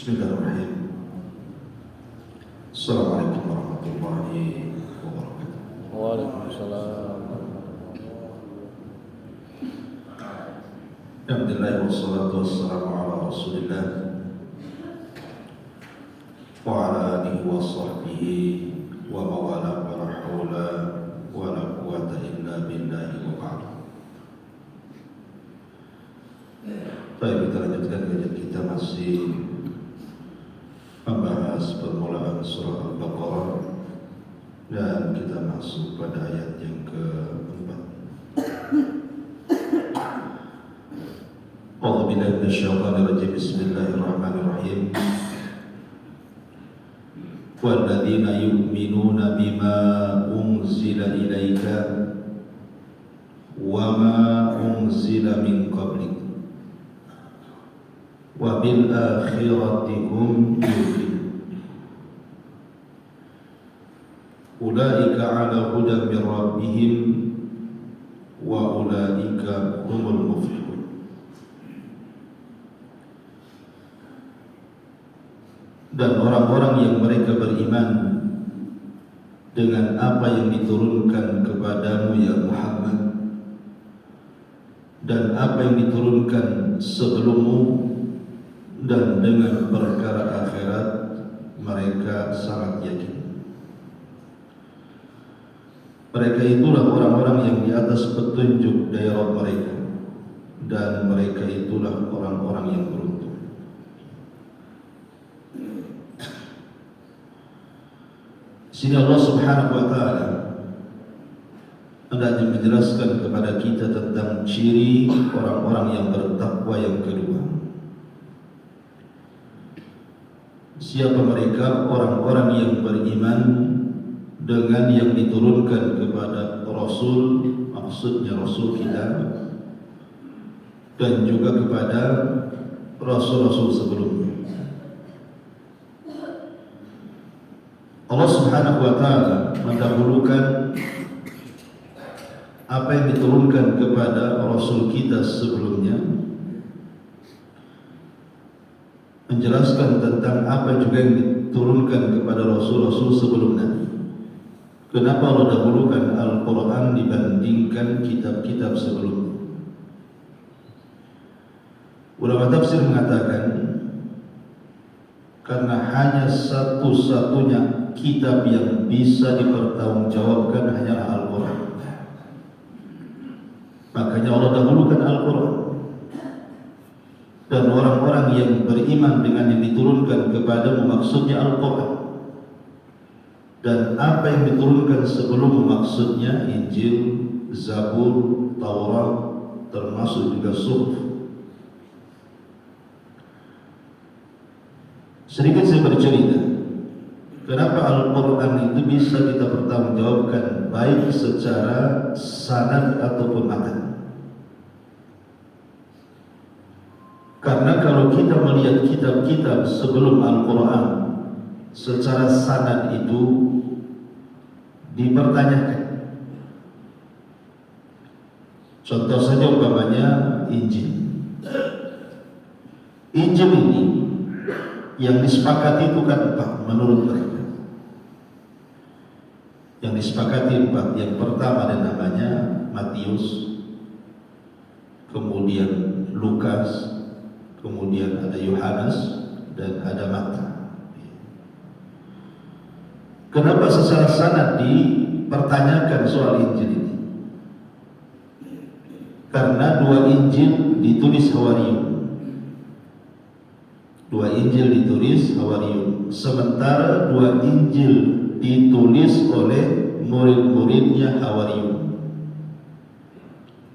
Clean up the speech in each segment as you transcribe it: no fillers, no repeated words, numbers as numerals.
Bismillahirrahmanirrahim. Assalamualaikum warahmatullahi wabarakatuh. Waalaikumsalam. Alhamdulillah wassalatu wassalamu ala Rasulillah wa ala alihi wa sahbihi wa mawala wa la hawla wa la quwwata illa billahi wa ba'd. Baik, kita lanjutkan kajian kita masih membahas permulaan surah Al-Baqarah dan kita masuk pada ayat yang keempat. A'udzubillahi minasyaitonir rajim. Bismillahirrahmanirrahim. Walladzina yu'minuna bima unzila ilaika wa ma unzila min qablik wa bil akhirati hum yuqinun. Ulaika ala hudan min rabbihim wa ulaika humul muflihun. Dan orang-orang yang mereka beriman dengan apa yang diturunkan kepadamu ya Muhammad dan apa yang diturunkan sebelummu, dan dengan perkara akhirat mereka sangat yakin. Mereka itulah orang-orang yang di atas petunjuk dari Rabb mereka, dan mereka itulah orang-orang yang beruntung. Sini Allah Subhanahu wa taala hendak menjelaskan kepada kita tentang ciri orang-orang yang bertakwa yang kedua. Siapa mereka? Orang-orang yang beriman dengan yang diturunkan kepada Rasul, maksudnya Rasul kita, dan juga kepada Rasul-Rasul sebelumnya. Allah Subhanahu wa ta'ala mendahulukan apa yang diturunkan kepada Rasul kita sebelumnya, menjelaskan tentang apa juga yang diturunkan kepada Rasul-Rasul sebelumnya. Kenapa Allah dahulukan Al-Quran dibandingkan kitab-kitab sebelumnya? Ulama tafsir mengatakan karena hanya satu-satunya kitab yang bisa dipertanggungjawabkan hanyalah Al-Quran. Makanya Allah dahulukan Al-Quran. Dan orang-orang yang beriman dengan yang diturunkan kepadamu maksudnya Al-Quran, dan apa yang diturunkan sebelum maksudnya Injil, Zabur, Taurat, termasuk juga Suhuf. Sedikit saya bercerita kenapa Al-Quran itu bisa kita pertanggungjawabkan baik secara sanad ataupun matan. Karena kalau kita melihat kitab-kitab sebelum Al-Quran secara sanad itu dipertanyakan. Contoh saja umpamanya Injil. Injil ini yang disepakati itu kan 4 menurut mereka. Yang disepakati 4. Yang pertama ada namanya Matius, kemudian Lukas, kemudian ada Yohanes, dan ada Mata. Kenapa secara sanad dipertanyakan soal Injil ini? Karena 2 Injil ditulis Hawariun. 2 Injil ditulis Hawariun, sementara 2 Injil ditulis oleh murid-muridnya Hawariun.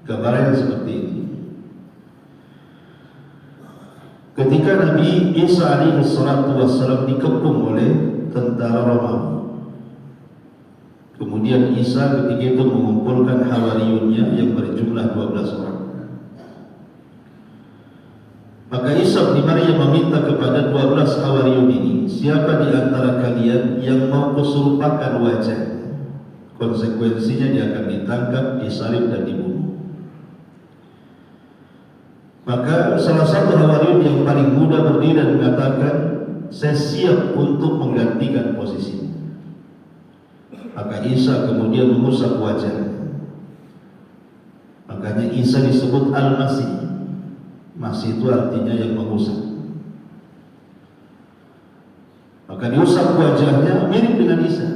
Gambarannya seperti ini. Ketika Nabi Isa alaihi salatu wassalam dikepung oleh tentara Romawi, kemudian Isa ketika itu mengumpulkan Hawariyunnya yang berjumlah 12 orang. Maka Isa bin Maryam meminta kepada 12 Hawariyun ini, siapa di antara kalian yang mau kuserupakan wajah? Konsekuensinya dia akan ditangkap, disalib dan dibunuh. Maka salah satu Hawariyun yang paling muda berdiri dan mengatakan, saya siap untuk menggantikan posisinya. Maka Isa kemudian mengusap wajahnya. Makanya Isa disebut Al-Masih. Masih itu artinya yang mengusap. Maka diusap wajahnya mirip dengan Isa.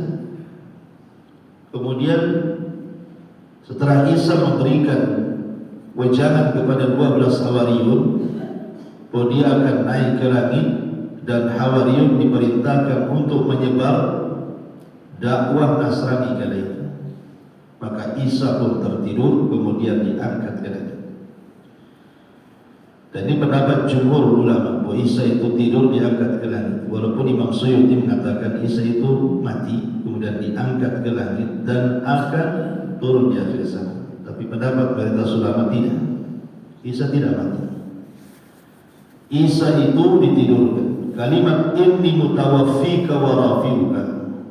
Kemudian setelah Isa memberikan wejangan kepada 12 Hawariyun bahwa dia akan naik ke langit dan Hawariyun diperintahkan untuk menyebar dakwah Nasrani kala itu. Maka Isa pun tertidur kemudian diangkat ke langit. Dan ini pendapat jumhur ulama bahwa Isa itu tidur diangkat ke langit. Walaupun Imam Suyuti mengatakan Isa itu mati kemudian diangkat ke langit dan akan turun di akhir zaman. Tapi pendapat mayoritas ulama tidak. Isa tidak mati. Isa itu ditidurkan. Kalimat inni mutawaffika wa rafi'uka.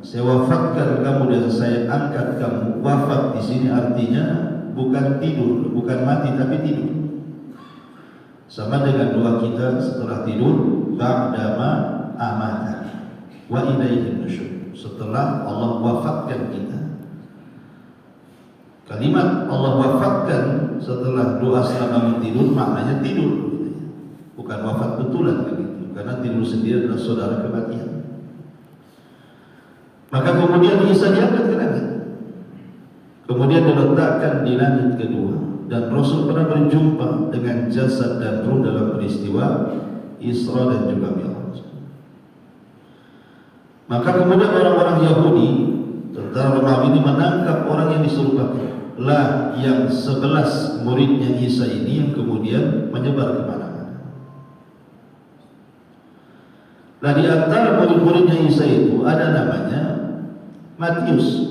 Saya wafatkan kamu dan saya angkat kamu. Wafat di sini artinya bukan tidur, bukan mati tapi tidur. Sama dengan doa kita setelah tidur, ba'dama amata wa ilaihin nusyur. Setelah Allah wafatkan kita. Kalimat Allah wafatkan setelah doa setelah tidur maknanya tidur, bukan wafat betulan begitu. Karena tidur sendiri adalah saudara kematian. Maka kemudian Isa diangkat ke langit. Kemudian diletakkan di langit kedua. Dan Rasul pernah berjumpa dengan jasad dan ruh dalam peristiwa Isra dan juga Mi'raj. Maka kemudian orang-orang Yahudi, tentara Romawi ini menangkap orang yang diserupakan. Lah yang 11 muridnya Isa ini yang kemudian menyebar kemana-mana. Nah di antara murid-muridnya Isa itu ada namanya Matius.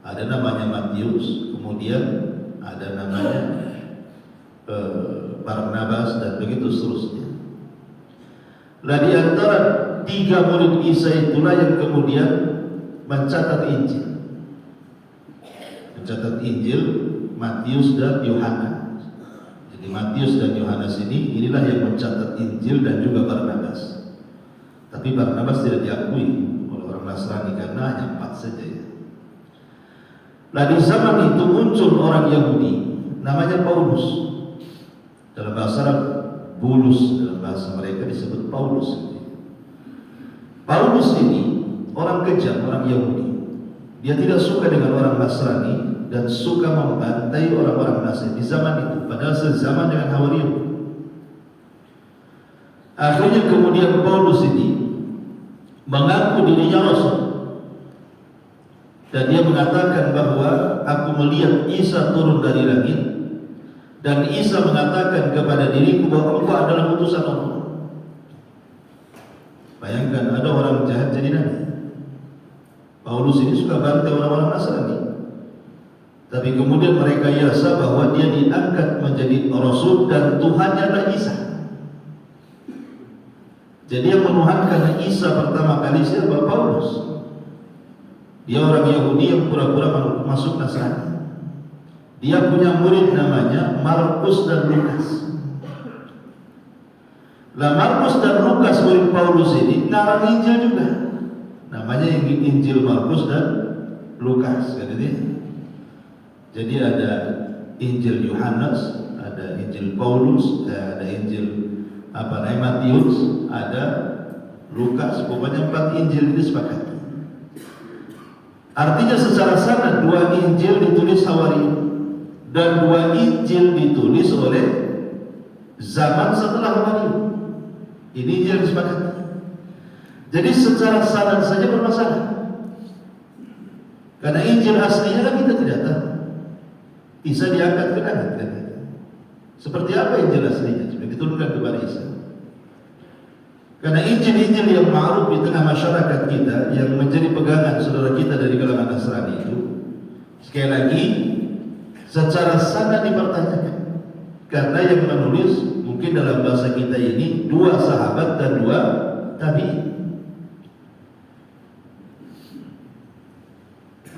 Ada namanya Matius, kemudian ada namanya Barnabas dan begitu seterusnya. Nah di antara 3 murid Isa itulah yang kemudian mencatat Injil. Mencatat Injil Matius dan Yohanes. Jadi Matius dan Yohanes inilah yang mencatat Injil dan juga Barnabas. Tapi Barnabas tidak diakui oleh orang Nasrani karena hanya 4 saja ya. Nah di zaman itu muncul orang Yahudi namanya Paulus. Dalam bahasa Arab Bulus, dalam bahasa mereka disebut Paulus. Paulus ini orang kejam, orang Yahudi. Dia tidak suka dengan orang Nasrani dan suka membantai orang-orang Nasrani di zaman itu, padahal sezaman dengan Hawariyun. Akhirnya kemudian Paulus ini mengaku dirinya Rasul. Dan dia mengatakan bahwa aku melihat Isa turun dari langit. Dan Isa mengatakan kepada diriku bahwa engkau adalah utusan Allah. Bayangkan ada orang jahat jadi nabi. Paulus ini suka bantai orang-orang Nasrani. Tapi kemudian mereka yasa bahwa dia diangkat menjadi Rasul dan Tuhannya adalah Isa. Jadi yang menuhankan Isa pertama kali siapa? Paulus. Dia orang Yahudi yang pura-pura masuk Nasrani. Dia punya murid namanya Markus dan Lukas. Nah Markus dan Lukas murid Paulus ini ngarang Injil juga. Namanya Injil Markus dan Lukas. Jadi ada Injil Yohanes, ada Injil Paulus, ada Injil Matius, ada Lukas. Pokoknya 4 Injil ini sepakat. Artinya secara sanad 2 Injil ditulis Hawariyun dan 2 Injil ditulis oleh zaman setelah Hawariyun. Ini Injil disepakati. Jadi secara sanad saja bermasalah. Karena Injil aslinya kan kita tidak tahu. Isa diangkat ke langit kan? Seperti apa Injil aslinya? Sudah diturunkan kepada Isa. Karena Injil-Injil yang ma'ruf di tengah masyarakat kita yang menjadi pegangan saudara kita dari kalangan Nasrani itu, sekali lagi secara sanad dipertanyakan. Karena yang menulis mungkin dalam bahasa kita ini 2 sahabat dan 2 tabi'in.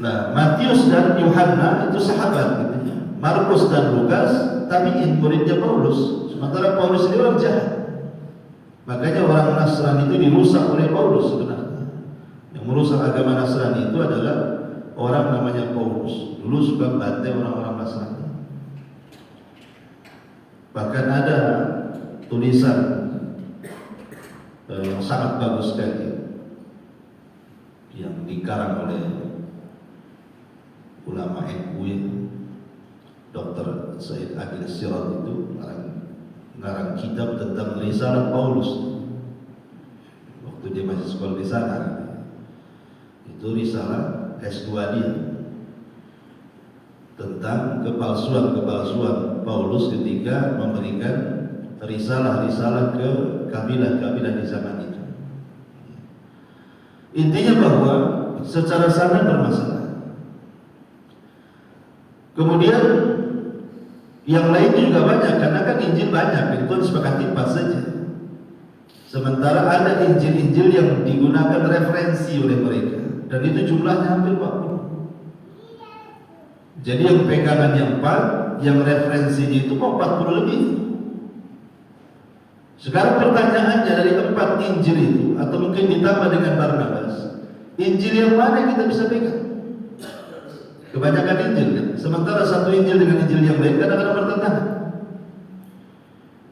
Nah, Matius dan Yohanes itu sahabat gitu. Markus dan Lukas tabi'in, muridnya Paulus. Sementara Paulus ini orang jahat. Makanya orang Nasrani itu dirusak oleh Paulus sebenarnya. Yang merusak agama Nasrani itu adalah orang namanya Paulus. Dulu suka bantai orang-orang Nasrani. Bahkan ada tulisan yang sangat bagus sekali yang dikarang oleh ulama NU, Dr. Said Agil Sirat itu ngarang kitab tentang risalah Paulus. Waktu dia masih sekolah di sana, itu risalah S2 dia tentang kepalsuan Paulus ketika memberikan risalah-risalah ke kabilah-kabilah di zaman itu. Intinya bahwa secara sanad bermasalah. Kemudian yang lainnya juga banyak, karena kan Injil banyak, itu disepakati pas saja. Sementara ada Injil-Injil yang digunakan referensi oleh mereka, dan itu jumlahnya hampir 40. Jadi yang pegangan yang 4, yang referensinya itu kok 40 lebih. Sekarang pertanyaannya, dari 4 Injil itu, atau mungkin ditambah dengan Barnabas, Injil yang mana yang kita bisa pegang? Kebanyakan Injil kan? Sementara satu Injil dengan Injil yang lain kadang-kadang bertentangan.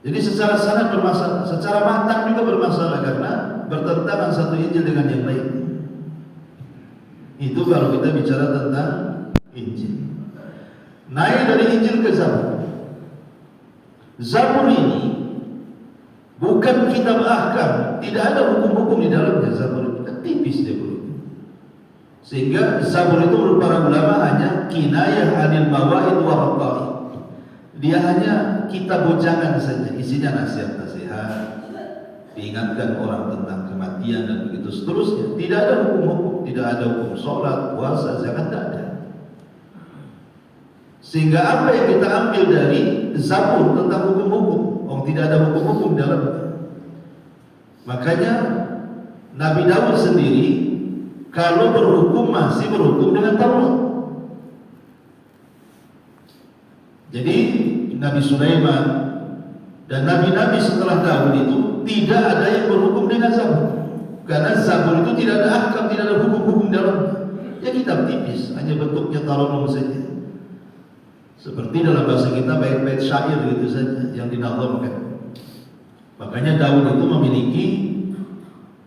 Jadi secara sanad bermasalah, secara matang juga bermasalah karena bertentangan satu Injil dengan yang lain. Itu kalau kita bicara tentang Injil. Naik dari Injil ke Zabur. Zabur ini bukan kitab ahkam, tidak ada hukum-hukum di dalamnya. Zabur itu kan tipis dia bro. Sehingga Zabur itu menurut para ulama hanya kinayah anil mawaid warqa'i. Dia hanya kitab bojangan saja, isinya nasihat-nasihat, diingatkan orang tentang kematian dan begitu seterusnya. Tidak ada hukum-hukum, tidak ada hukum sholat, puasa, zakat, tidak ada. Sehingga apa yang kita ambil dari Zabur tentang hukum-hukum, tidak ada hukum-hukum dalamnya. Makanya Nabi Daud sendiri kalau berhukum masih berhukum dengan Taurat. Jadi Nabi Sulaiman dan nabi-nabi setelah Daud itu tidak ada yang berhukum dengan Zabur, karena Zabur itu tidak ada ahkam, tidak ada hukum-hukum dalamnya. Ya kitab tipis, hanya bentuknya taronum saja. Seperti dalam bahasa kita bait-bait syair gitu saja yang dinazamkan. Makanya Daud itu memiliki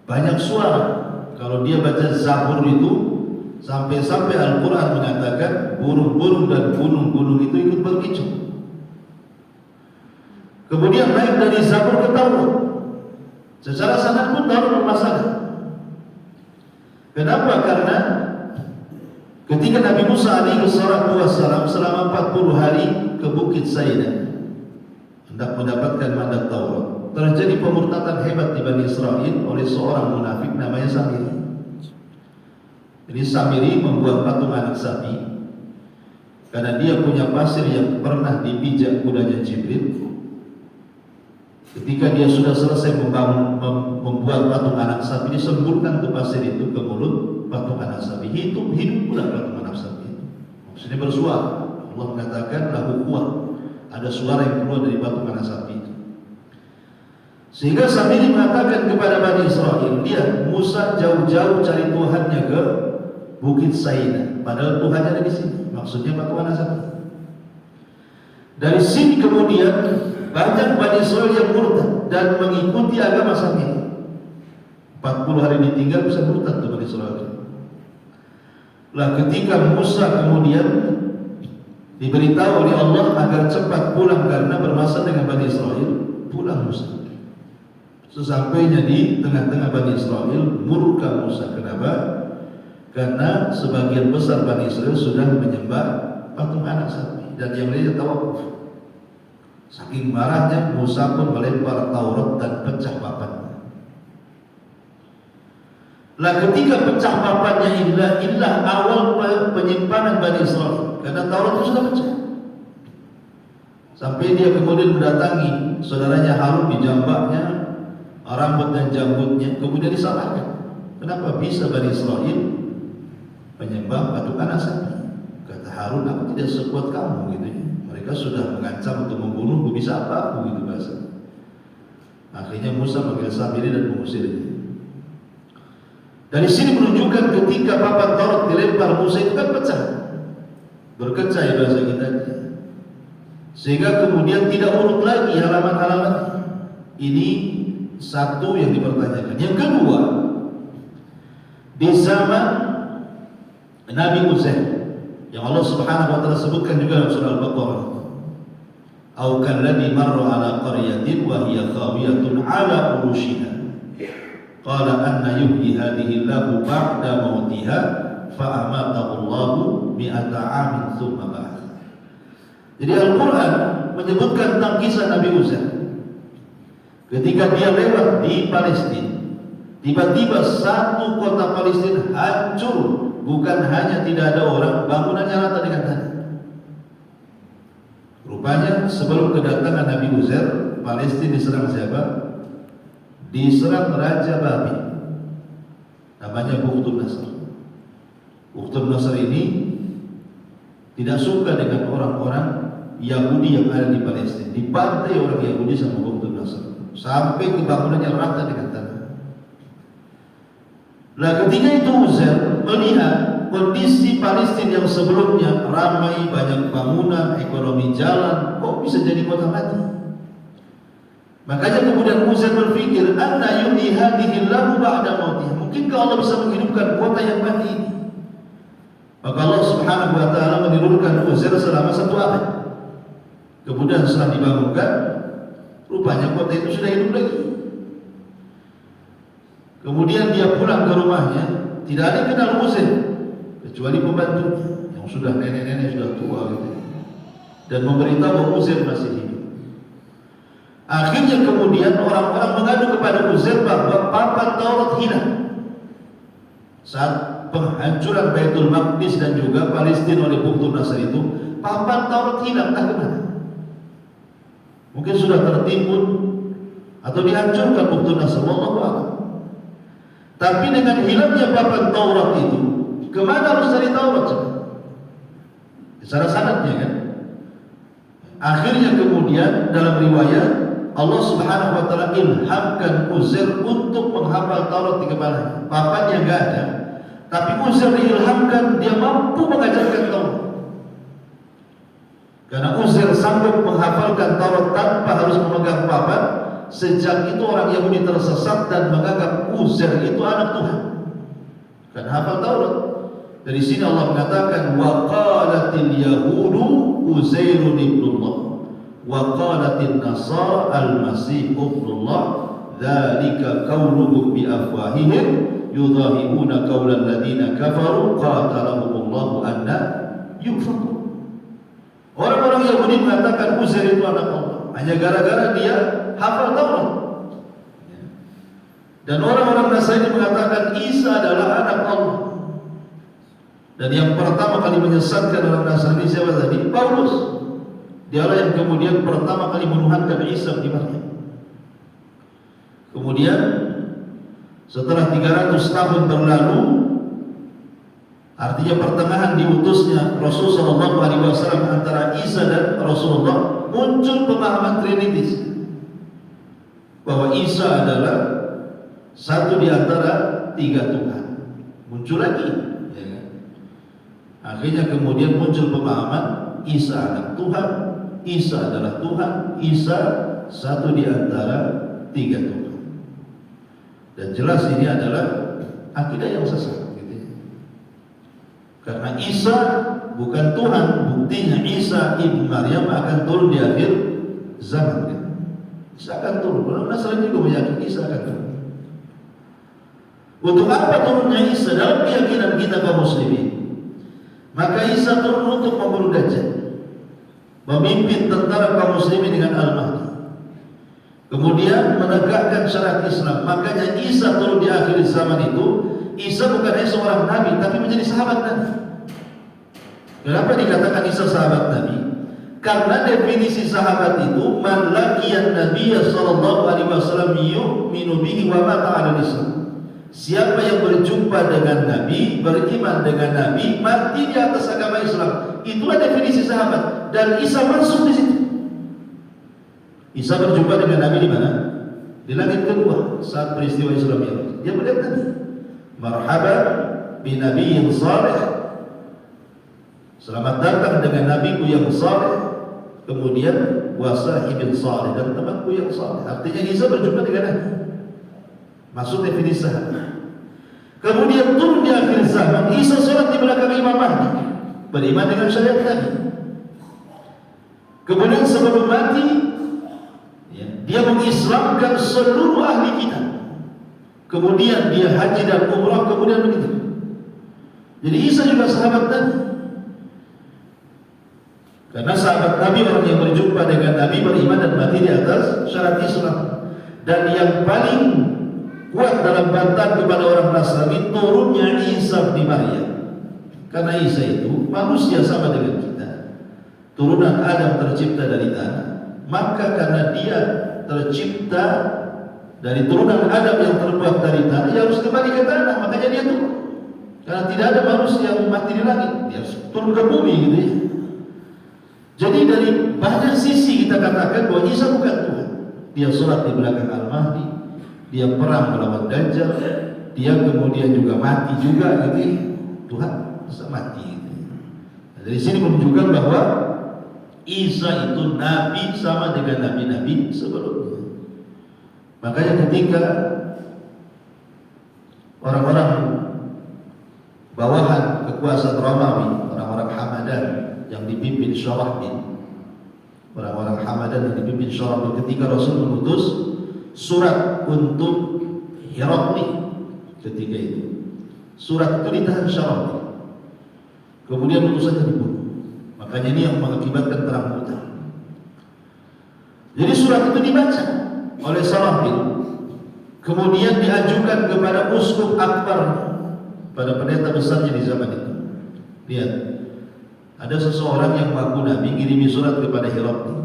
banyak suara. Kalau dia baca Zabur itu sampai-sampai Al-Quran mengatakan burung-burung dan gunung-gunung itu ikut berkicau. Kemudian naik dari Zabur ke Taurat. Secara sanad pun Taurat bermasalah. Kenapa? Karena ketika Nabi Musa alaihi wassalam selama 40 hari ke Bukit Saida hendak mendapatkan mandat Taurat, terjadi pemurtadan hebat di Bani Israel oleh seorang munafik namanya Samiri. Jadi Samiri membuat patung anak sapi karena dia punya pasir yang pernah dipijak kudanya Jibril. Ketika dia sudah selesai membuat patung anak sapi, disemburkan ke pasir itu ke mulut patung anak sapi. Hidup pula patung anak sapi itu. Maksudnya bersuara. Allah mengatakan lahu kuat. Ada suara yang keluar dari patung anak sapi itu. Sehingga Samiri mengatakan kepada Bani Israel, lihat Musa jauh-jauh cari Tuhannya ke Bukit Saida, padahal Tuhannya ada di sini. Maksudnya patung anak sapi. Dari sini kemudian banyak Bani Israel yang murtad dan mengikuti agama Samiri. 40 hari ditinggal bisa murtad tuh Bani Israel. Lah ketika Musa kemudian diberitahu oleh Allah agar cepat pulang karena bermasalah dengan Bani Israel, pulang Musa. Sesampainya di tengah-tengah Bani Israel, murka Musa. Kenapa? Karena sebagian besar Bani Israel sudah menyembah patung anak sapi dan yang lainnya tawakuf. Saking marahnya Musa pun melempar Taurat dan pecah papannya. Lah ketika pecah papannya inilah awal penyimpanan Bani Israel, karena Taurat itu sudah pecah. Sampai dia kemudian mendatangi saudaranya Harun di jambaknya, rambut dan janggutnya, kemudian disalahkan. Kenapa bisa Bani Israel menyembah patung anak sapi? Kata Harun, aku tidak sekuat kamu gitu ya. Mereka sudah mengancam untuk membunuhku, bisa apa aku gitu bahasa. Akhirnya Musa memanggil Samiri dan mengusirnya. Dari sini menunjukkan ketika papan Taurat dilempar Musa itu kan pecah, berkecah ya bahasa kita, sehingga kemudian tidak urut lagi halaman-halaman. Ini satu yang dipertanyakan. Yang kedua, di zaman Nabi Uzair yang Allah Subhanahu wa taala sebutkan juga dalam surah Al-Baqarah, "Au kalladzi marra 'ala qaryatin wa hiya khawiyatun 'ala urushiha qala anna yuhyi hadhihi Allahu ba'da mautiha fa amatahu Allahu mi'ata 'amin tsumma ba'atha." Jadi Al-Qur'an menyebutkan tentang kisah Nabi Uzair ketika dia lewat di Palestina. Tiba-tiba satu kota Palestina hancur, bukan hanya tidak ada orang, bangunannya rata dengan tanah. Rupanya sebelum kedatangan Nabi Uzair, Palestina diserang siapa? Diserang Raja Babil, namanya Bukhtun Nasr. Bukhtun Nasr ini tidak suka dengan orang-orang Yahudi yang ada di Palestina. Dibantai orang Yahudi sama Bukhtun Nasr sampai kebangunannya rata dengan tanah. Nah, ketika itu Uzair melihat kondisi Palestina yang sebelumnya ramai, banyak bangunan, ekonomi jalan, kok bisa jadi kota mati? Makanya kemudian Uzair berpikir, anna yuhyi hadhihi Allahu ba'da mautiha. Mungkinkah Allah bisa menghidupkan kota yang mati ini? Maka Allah Subhanahu wa taala menurunkan Uzair selama 1 abad. Kemudian setelah dibangunkan, rupanya kota itu sudah hidup lagi. Kemudian dia pulang ke rumahnya, tidak ada yang kenal Uzair kecuali pembantunya yang sudah nenek-nenek, sudah tua gitu, dan memberitahu bahwa Uzair masih hidup. Akhirnya kemudian orang-orang mengadu kepada Uzair bahwa papan Taurat hilang saat penghancuran Baitul Maqdis dan juga Palestina oleh Bukhtun Nasr itu. Papan Taurat hilang, entah kemana. Mungkin sudah tertimbun atau dihancurkan Bukhtun Nasr, wallahu a'lam. Tapi dengan hilangnya papan Taurat itu, kemana harus cari Taurat? Secara sanadnya kan. Akhirnya kemudian dalam riwayat Allah Subhanahu wa taala ilhamkan Uzair untuk menghafal Taurat di kepalanya. Papannya enggak ada, tapi Uzair diilhamkan dia mampu mengajarkan Taurat. Karena Uzair sanggup menghafalkan Taurat tanpa harus memegang papan. Sejak itu orang Yahudi tersesat dan menganggap Uzair itu anak Tuhan, kan hafal Taurat. Dari sini Allah mengatakan, wa qalatil yahudu Uzairun ibnullah wa qalatin nasara al-masih ibnullah dzalika qauluhum bi afwahihim yudhahibuna qaulal ladina kafaru qatalahumullahu anna yufakun. Orang-orang Yahudi mengatakan Uzair itu anak Allah hanya gara-gara dia hafal Taurat. Dan orang-orang Nasrani mengatakan Isa adalah anak Allah. Dan yang pertama kali menyesatkan orang Nasrani siapa tadi? Paulus. Dialah yang kemudian pertama kali menuhankan Isa di Maryam. Kemudian setelah 300 tahun berlalu, artinya pertengahan diutusnya Rasul sallallahu alaihi wasallam antara Isa dan Rasulullah, muncul pemahaman Trinitis bahwa Isa adalah satu di antara 3 Tuhan. Muncul lagi, ya kan? Akhirnya kemudian muncul pemahaman Isa anak Tuhan, Isa adalah Tuhan, Isa satu di antara 3 Tuhan. Dan jelas ini adalah akidah yang sesat, gitu ya. Karena Isa bukan Tuhan, buktinya Isa ibn Maryam akan turun di akhir zaman, gitu. Isa akan turun. Orang Nasrani juga meyakini Isa akan turun. Untuk apa turunnya Isa? Dalam keyakinan kita kaum muslimin, maka Isa turun untuk membunuh Dajjal, memimpin tentara kaum muslimin dengan Al-Mahdi, kemudian menegakkan syariat Islam. Makanya Isa turun di akhir zaman itu. Isa bukan hanya seorang nabi, tapi menjadi sahabat Nabi. Kenapa dikatakan Isa sahabat Nabi? Karena definisi sahabat itu man laqiyan nabiyya sallallahu alaihi wasallam yu'minu bihi wa mata 'ala Islam. Siapa yang berjumpa dengan Nabi, beriman dengan Nabi, mati di atas agama Islam. Itulah definisi sahabat, dan Isa masuk di situ. Isa berjumpa dengan Nabi di mana? Di langit kedua saat peristiwa Isra Mi'raj, dia melihat Nabi. Marhaban bi nabiyyin salih. Selamat datang dengan nabiku yang saleh. Kemudian wasahibin salih, dan temanku yang saleh. Artinya Isa berjumpa dengan Nabi. Masuk definisi sahabat. Kemudian turun di akhir zaman, Isa sholat di belakang Imam Mahdi, beriman dengan syariat Nabi. Kemudian sebelum mati, dia mengislamkan seluruh ahli kitab. Kemudian dia haji dan umrah, kemudian meninggal. Jadi Isa juga sahabat Nabi. Karena sahabat Nabi orang yang berjumpa dengan Nabi, beriman dan mati di atas syarat Islam. Dan yang paling kuat dalam bantahan kepada orang Nasrani turunnya Isa bin Maryam. Karena Isa itu manusia sama dengan kita, turunan Adam tercipta dari tanah. Maka karena dia tercipta dari turunan Adam yang terbuat dari tanah, dia harus kembali ke tanah. Makanya dia turun. Karena tidak ada manusia yang mati di langit, dia harus turun ke bumi gitu ya. Jadi dari banyak sisi kita katakan bahwa Isa bukan Tuhan. Dia sholat di belakang Al-Mahdi, dia perang melawan Dajjal, dia kemudian juga mati juga gitu. Tuhan bisa mati gitu. Nah, dari sini menunjukkan bahwa Isa itu nabi sama dengan nabi-nabi sebelumnya. Makanya ketika orang-orang bawahan kekuasaan Romawi, orang-orang Hamadan yang dipimpin Syarahbil, orang-orang Hamadan yang dipimpin Syarahbil, ketika Rasul mengutus surat untuk Herakli ketika itu, surat itu ditahan Syarahbil, kemudian utusannya dibunuh. Makanya ini yang mengakibatkan perang Mu'tah. Jadi surat itu dibaca oleh Syarahbil, kemudian diajukan kepada uskup akbar, pada pendeta besarnya di zaman itu. Lihat, ada seseorang yang mengaku Nabi kirimi surat kepada Herakli.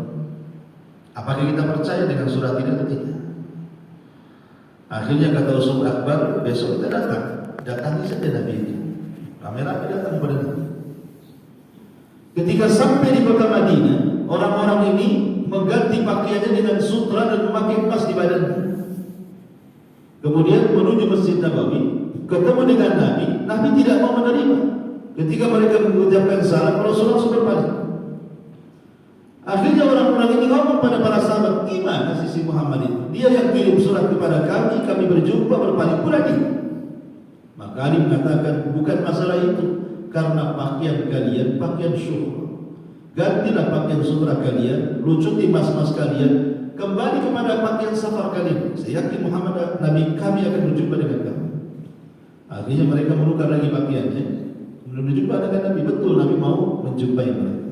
Apakah kita percaya dengan surat ini atau tidak? Akhirnya kata uskup akbar, besok kita datangi saja Nabi itu. Rame-rame datang kepada Nabi. Ketika sampai di kota Madinah, orang-orang ini mengganti pakaiannya dengan sutra dan memakai emas di badannya. Kemudian menuju Masjid Nabawi, ketemu dengan Nabi. Nabi tidak mau menerima. Ketika mereka mengucapkan salam, Rasulullah langsung berpaling. Akhirnya orang-orang ini ngomong pada para sahabat, gimana sisi Muhammad itu? Dia yang kirim surat kepada kami berjumpa, berpaling pula dia. Maka Ali mengatakan, bukan masalah itu, karena pakaian kalian pakaian syukur. Gantilah pakaian sutra kalian, lucuti mas-mas kalian, kembali kepada pakaian safar kalian. Saya yakin Muhammad Nabi kami akan berjumpa dengan kamu. Akhirnya mereka menukar lagi pakaiannya. Berjumpa dengan Nabi, betul Nabi mau menjumpai mereka.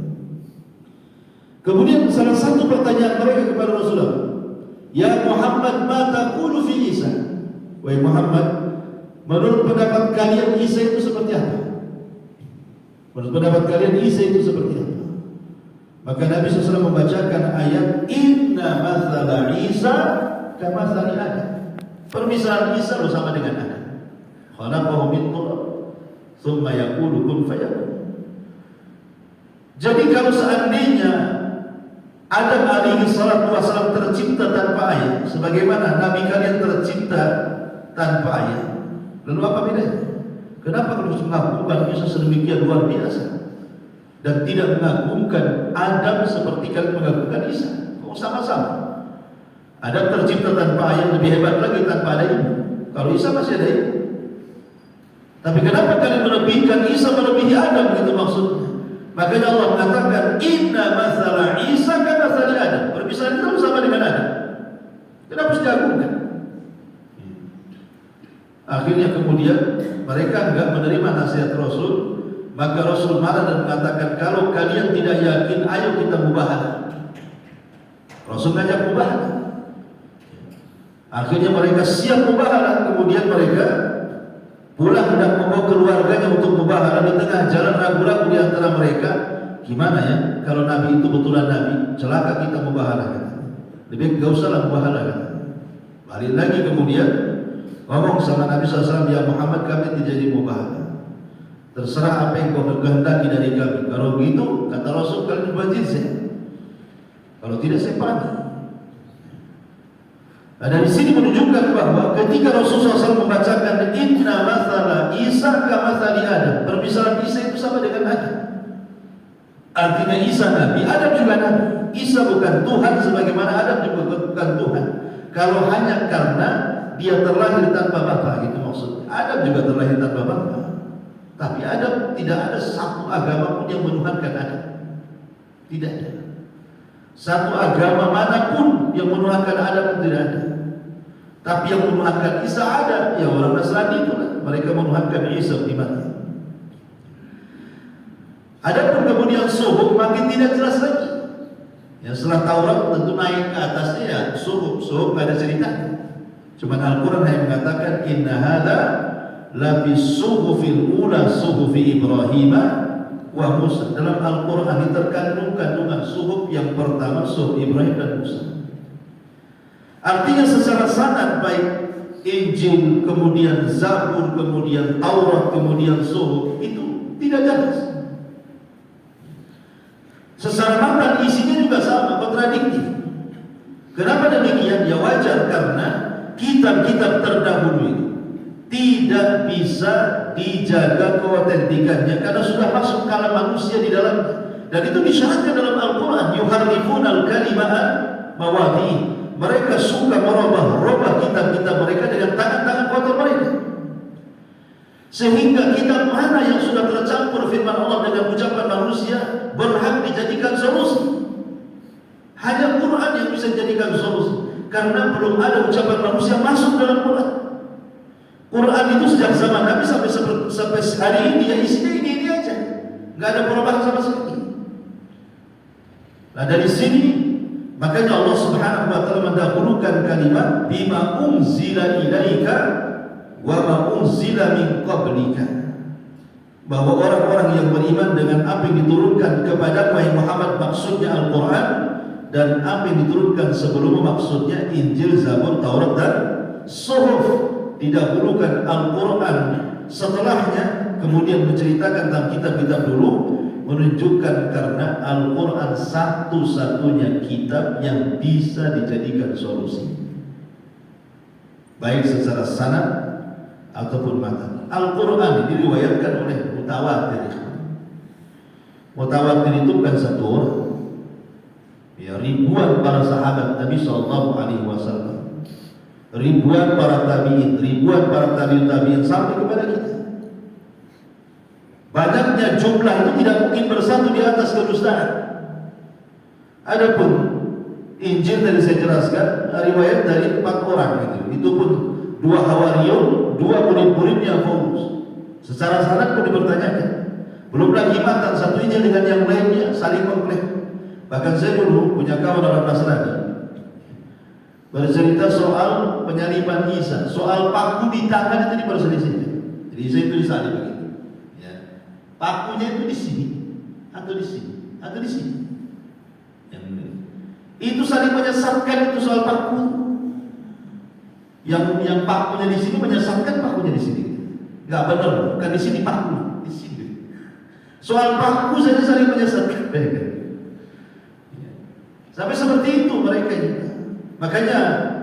Kemudian salah satu pertanyaan mereka kepada Rasulullah, ya Muhammad, ma taqulu fi Isa? Wahai Muhammad, menurut pendapat kalian Isa itu seperti apa? Menurut pendapat kalian Isa itu seperti apa? Maka Nabi SAW membacakan ayat Inna mathala Isa kamathali Adam. Permisalan Isa sama dengan Adam. Khalaqahu min turab thumma yaqulu kun fayakun. Jadi kalau seandainya Adam alaihi salatu wasallam tercipta tanpa ayah, sebagaimana Nabi kalian tercipta tanpa ayah, lalu apa bedanya? Kenapa harus mengagumkan Isa sedemikian luar biasa dan tidak mengagumkan Adam seperti kalian mengagumkan Isa? Kok sama-sama? Adam tercipta tanpa ayah, lebih hebat lagi tanpa ada ibu. Kalau Isa masih ada ibu. Tapi kenapa kalian melebihkan Isa melebihi Adam, gitu maksudnya? Makanya Allah mengatakan inna mathala Isa kamathali Adam. Permisalan itu sama dengan Adam. Kenapa harus diagungkan? Akhirnya kemudian mereka enggak menerima nasihat Rasul. Maka Rasul marah dan mengatakan, kalau kalian tidak yakin, ayo kita mubahalah. Rasul ngajak mubahalah. Akhirnya mereka siap mubahalah. Kemudian mereka pulang hendak membawa keluarganya untuk mubahalah. Di tengah jalan ragu-ragu di antara mereka, gimana ya kalau Nabi itu betulan Nabi, celaka kita mubahalah kan? Lebih gak usahlah mubahalah kan? Balik lagi kemudian ngomong sama Nabi SAW, ya Muhammad kami tidak jadi mubahalah. Terserah apa yang kau kehendaki dari kami. Kalau begitu kata Rasul, kalian berjizya. Kalau tidak saya pergi. Nah, dari sini menunjukkan bahwa ketika Rasulullah SAW membacakan Inna mathala Isa kamathali Adam, permisalan Isa itu sama dengan Adam. Artinya Isa Nabi, Adam juga Nabi. Isa bukan Tuhan sebagaimana Adam juga bukan Tuhan. Kalau hanya karena dia terlahir tanpa bapa, itu maksudnya. Adam juga terlahir tanpa bapa. Tapi Adam tidak ada satu agama pun yang menuhankan Adam. Tidak ada. Satu agama manapun yang menuhankan Adam pun tidak ada. Tapi yang menuhankan Isa ada. Ya orang Nasrani itu, mereka menuhankan Isa di Maryam. Adapun kemudian suhuf makin tidak jelas lagi. Ya, setelah Taurat tentu naik ke atasnya ya suhuf nggak ada ceritanya. Cuma Al-Quran hanya mengatakan Inna hadza la fi suhufil ula suhufi Ibrahim wa Musa. Dalam Al-Quran ini terkandung kandungan suhuf yang pertama suhuf Ibrahim dan Musa. Artinya secara sanad baik Injil, kemudian Zabur, kemudian Taurat, kemudian suhuf itu tidak jelas. Secara matan isinya juga sama, kontradiktif. Kenapa demikian? Ya wajar karena kitab-kitab terdahulu itu tidak bisa dijaga keautentikannya karena sudah masuk kalam manusia di dalamnya. Dan itu disyaratkan dalam Al-Quran. Yuharrifuna al-kalima an mawadhi'i. Mereka suka merubah kitab-kitab mereka dengan tangan-tangan kotor mereka. Sehingga kitab mana yang sudah tercampur firman Allah dengan ucapan manusia berhak dijadikan solusi. Hanya Quran yang bisa dijadikan solusi, karena belum ada ucapan manusia masuk dalam Quran. Quran itu sejak zaman Nabi sampai hari ini ya isinya ini aja, nggak ada perubahan sama sekali. Nah dari sini makanya Allah Subhanahu wa taala mendahulukan kalimat bima unzila ilaika wa ma unzila min qablika, bahwa orang-orang yang beriman dengan apa yang diturunkan kepada Muhammad maksudnya Al-Quran, dan apa yang diturunkan sebelum maksudnya Injil, Zabur, Taurat dan Suhuf. Didahulukan Al-Quran setelahnya, kemudian menceritakan tentang kitab-kitab dulu, menunjukkan karena Al-Quran satu-satunya kitab yang bisa dijadikan solusi, baik secara sanad ataupun matan. Al-Quran diriwayatkan oleh mutawatir. Mutawatir itu bukan satu orang, ya ribuan para sahabat Nabi SAW, ribuan para tabi'in, ribuan para tabi'in sampai kepada kita. Banyaknya jumlah itu tidak mungkin bersatu di atas kedustaan. Adapun Injil tadi saya jelaskan riwayat dari 4 orang itu pun 2 hawariyun, 2 murid-muridnya Paulus. Secara sanad pun dipertanyakan. Belum lagi matan satu Injil dengan yang lainnya saling mengklaim. Bahkan saya dulu punya kawan orang Nasrani bercerita soal penyaliban Isa, soal paku di tangan itu diperselisihkan. Jadi Isa itu disalib begitu. Ya. Pakunya itu di sini atau di sini atau di sini. Yang ini. Itu saling menyesatkan itu soal paku. Yang pakunya di sini menyesatkan pakunya di sini. Enggak benar, bukan di sini paku, di sini. Soal paku saja saling menyesatkan. Sampai seperti itu mereka juga. Makanya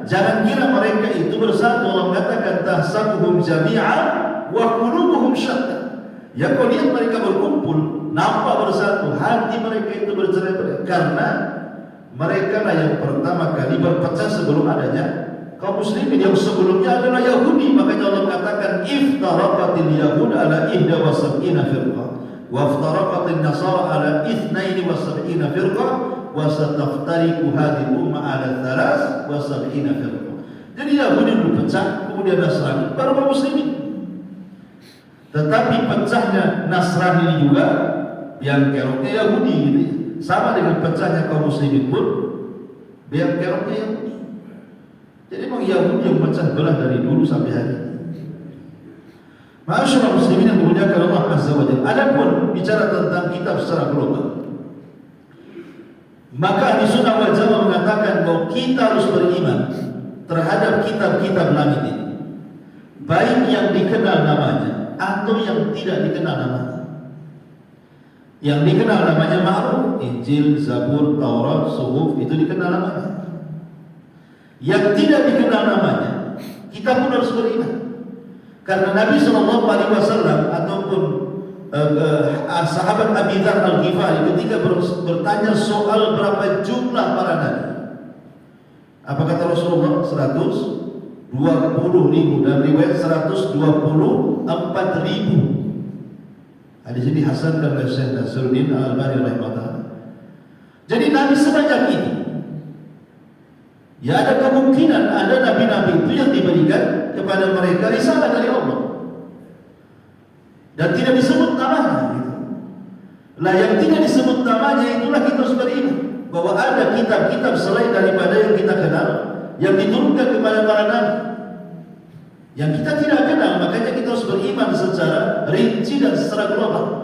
jangan kira mereka itu bersatu. Allah mengatakan tahsabuhum jami'an wa qulubuhum syatta. Ya kau lihat mereka berkumpul, nampak bersatu, hati mereka itu bercerai-berai karena mereka lah yang pertama kali berpecah sebelum adanya kaum muslimin. Yang sebelumnya adalah Yahudi. Makanya Allah mengatakan iftaraqatil yahud ala 71 firqah wa iftaraqatil nasara ala 72 firqah wa sataftariqu hadhihi ummah ala 73 firqah. Jadi Yahudi dulu pecah, kemudian Nasrani, baru kaum muslimin. Tetapi pecahnya Nasrani ini juga yang keroknya Yahudi gitu. Sama dengan pecahnya kaum muslimin pun yang keroknya Yahudi. Jadi memang Yahudi yang pecah belah dari dulu sampai hari ini. Ma'asyiral muslimin yang dimuliakan Allah Azza wa Jalla. Adapun bicara tentang kitab secara global, maka Ahli Sunnah wal Jamaah mengatakan bahwa kita harus beriman terhadap kitab-kitab langit ini, baik yang dikenal namanya atau yang tidak dikenal namanya. Yang dikenal namanya ma'ruf, Injil, Zabur, Taurat, Suhuf, itu dikenal namanya. yang tidak dikenal namanya, kita pun harus beriman. Karena Nabi SAW ataupun sahabat Abi Dzar Al-Ghifari ketika bertanya soal berapa jumlah para nabi, apa kata Rasulullah? 120.000 dan riwayat 124.000. Hadis ini dihasankan oleh Syekh Nasruddin Al-Albani rahimahullah. Jadi nabi sebanyak ini, ya ada kemungkinan ada nabi-nabi itu yang diberikan kepada mereka risalah dari Allah dan tidak disebut namanya gitu. Lah yang tidak disebut namanya itulah kita harus beriman bahwa ada kitab-kitab selain daripada yang kita kenal yang diturunkan kepada para nabi yang kita tidak kenal. Makanya kita harus beriman secara rinci dan secara global.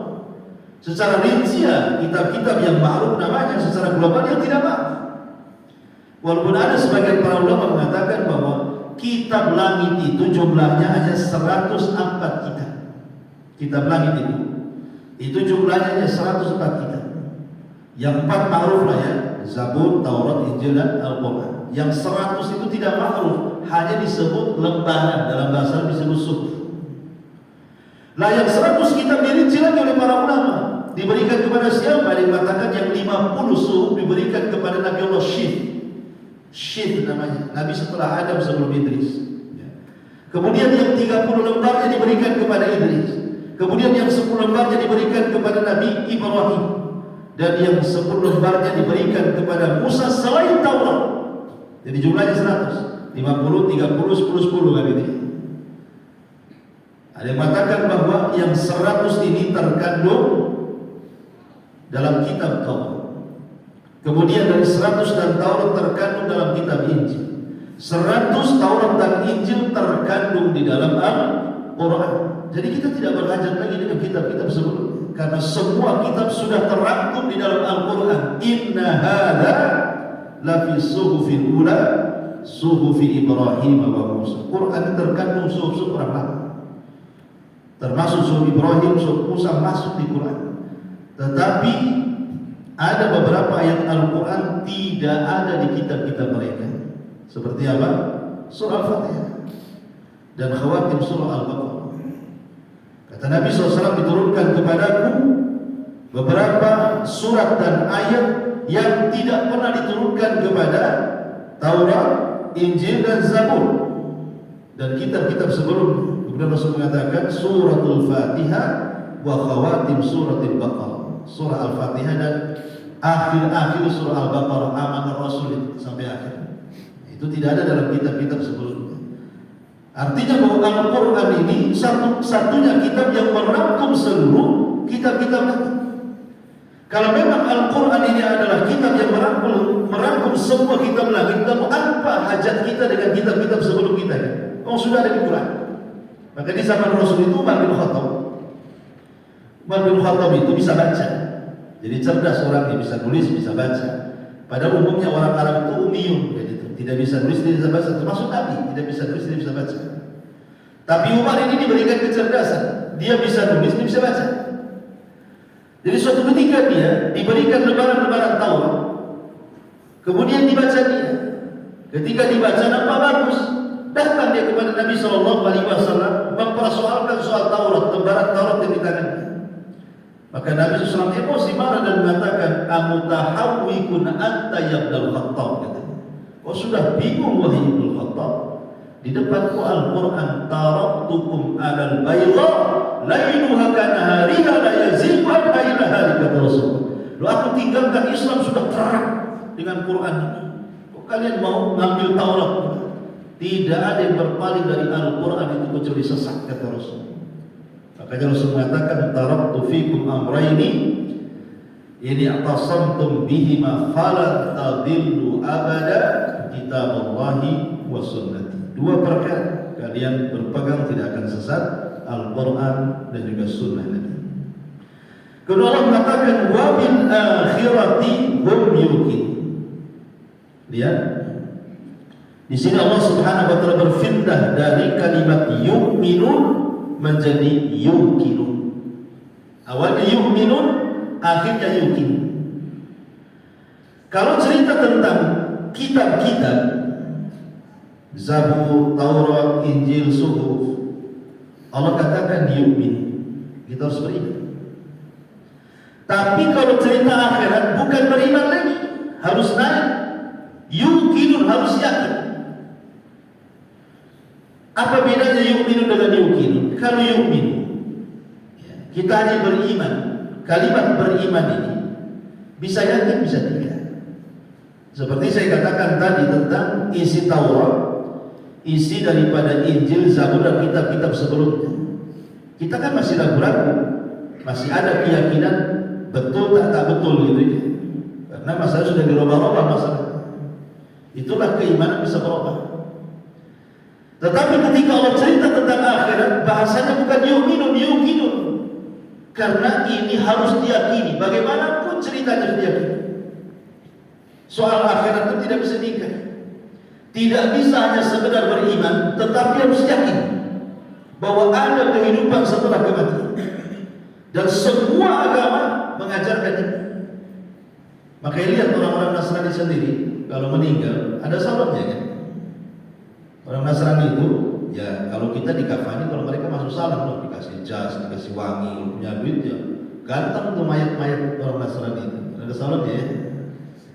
Secara rinci ya kitab-kitab yang ma'ruf namanya, secara global yang tidak ma'ruf. Walaupun ada sebagian para ulama mengatakan bahwa kitab langit itu jumlahnya hanya 104 kitab. Kitab langit itu jumlahnya hanya 104 kitab. Yang 4 ma'ruf lah ya, Zabur, Taurat, Injil dan Al-Quran. Yang 100 itu tidak ma'ruf, hanya disebut lembaran, dalam bahasa Arab disebut suhuf. Lah yang 100 kitab dirinci lagi oleh para ulama. Diberikan kepada siapa? Ada yang mengatakan yang 50 suhuf diberikan kepada Nabi Allah Syith namanya, Nabi setelah Adam sebelum Idris. Kemudian yang 30 lembarnya diberikan kepada Idris. Kemudian yang 10 lembarnya diberikan kepada Nabi Ibrahim. Dan yang 10 lembarnya diberikan kepada Musa selain Taurat. Jadi jumlahnya 100. 50, 30, 10, 10 kan ini. Ada yang mengatakan bahwa yang 100 ini terkandung dalam kitab Taurat. Kemudian dari 100 dan Taurat terkandung dalam kitab Injil. 100 Taurat dan Injil terkandung di dalam Al-Quran. Jadi kita tidak berhajat lagi dengan kitab-kitab sebelumnya, karena semua kitab sudah terangkum di dalam Al-Quran. Inna hadza la fi suhufil ula suhufi Ibrahim wa Musa. Quran terkandung suhuf orang lama, termasuk suhuf Ibrahim, suhuf Musa masuk di Quran. Tetapi ada beberapa ayat Al-Quran tidak ada di kitab-kitab mereka. Seperti apa? Surah Al-Fatihah dan khawatim surah Al-Baqarah. Kata Nabi SAW, diturunkan kepadaku beberapa surat dan ayat yang tidak pernah diturunkan kepada Taurat, Injil dan Zabur dan kitab-kitab sebelumnya. Kemudian Rasul mengatakan suratul Fatihah wa khawatim suratul Baqarah. Surah Al-Fatihah dan akhir-akhir surah Al-Baqarah, amanah Rasul sampai akhir. Itu tidak ada dalam kitab-kitab sebelumnya. Artinya bahwa Al-Quran ini satu-satunya kitab yang merangkum seluruh kitab-kitab lain. Kalau memang Al-Quran ini adalah kitab yang merangkum semua kitab lain, lalu apa hajat kita dengan kitab-kitab sebelum kita? Oh, sudah ada di Quran. Maka di zaman Rasul itu Umar bin Khattab itu bisa baca. Jadi cerdas orangnya, bisa nulis, bisa baca. Pada umumnya orang Arab itu umiyun, tidak bisa nulis, tidak bisa baca. Termasuk Nabi, tidak bisa nulis, tidak bisa baca. Tapi Umar ini diberikan kecerdasan, dia bisa nulis, dia bisa baca. Jadi suatu ketika dia diberikan lembaran-lembaran Taurat, kemudian dibaca dia. Ketika dibaca nampak bagus, datang dia kepada Nabi SAW mempersoalkan soal Taurat, lembaran Taurat yang di tangannya. Maka Nabi SAW emosi marah dan mengatakan, amutahawwikun anta ya Ibnul Khattab. Oh, sudah bingung wahai Ibnul Khattab. Di depanku Al-Quran, taraktukum alal bayda lailuha kanahariha la yazighu anha illa halik, kata Rasulullah. Lalu aku tinggalkan Islam sudah terang dengan Quran ini. Kok kalian mau ngambil Taurat? Tidak ada yang berpaling dari Al-Quran itu kecuali sesat, kata Rasul. Makanya Rasul mengatakan, taraktu fikum amraini ini atasamtum bihima falan tadillu abada kitaballahi wa sunnati. Dua perkara kalian berpegang tidak akan sesat, Al-Quran dan juga sunnah Nabi. Kedua, Allah mengatakan wa bil akhirati hum yuqin. Lihat di sini Allah Subhanahu wa taala berpindah dari kalimat yu'minun menjadi yuqinun. Awalnya yu'minun, akhirnya yuqin. Kalau cerita tentang kitab-kitab Zabur, Taurat, Injil, Suhuf, Allah katakan yu'min, kita harus beriman. Tapi kalau cerita akhirat bukan beriman lagi, harus naik. Yuqinun, harus yakin. Apa bedanya yu'minun dengan yuqinun? Kalau yu'min, kita hanya beriman. Kalimat beriman ini bisa yakin, bisa tidak. Seperti saya katakan tadi tentang isi Taurat, isi daripada Injil, Zabur dan kitab-kitab sebelumnya. Kita kan masih ragu-ragu, masih ada keyakinan betul tak betul gitu ya. Karena masalah sudah dirubah-rubah masalah. Itulah keimanan bisa berubah. Tetapi ketika Allah cerita tentang akhirat, bahasanya bukan yuqinun. Karena ini harus diyakini. Bagaimanapun ceritanya harus diyakini. Soal akhirat itu tidak bisa diikat. Tidak bisa hanya sekedar beriman, tetapi harus yakin bahwa ada kehidupan setelah kematian. Dan semua agama mengajarkan ini. Makanya lihat orang-orang Nasrani sendiri kalau meninggal ada salatnya kan. Orang Nasrani itu ya kalau kita dikafani, kalau mereka masuk salam loh, dikasih jas, dikasih wangi, punya duit ya ganteng tuh mayat-mayat orang Nasrani itu. Ada salatnya ya.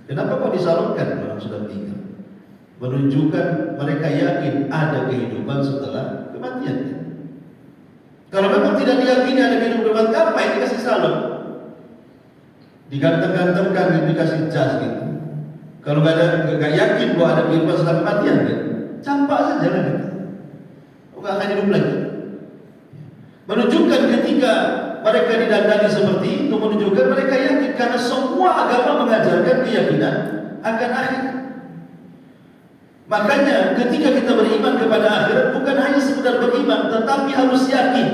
Kenapa kok disalutkan orang sudah meninggal? Menunjukkan mereka yakin ada kehidupan setelah kematian. Kalau memang tidak diyakini ada kehidupan, apa ini kasih salut? Diganteng-gantengkan, dikasih jas gitu. Kalau nggak yakin bahwa ada kehidupan setelah kematian, kan? Campak saja lah gitu. Nggak akan hidup lagi. Menunjukkan ketika mereka didandani seperti itu, menunjukkan mereka yakin karena semua agama mengajarkan keyakinan akan akhirat. Makanya ketika kita beriman kepada akhirat bukan hanya sekedar beriman, tetapi harus yakin.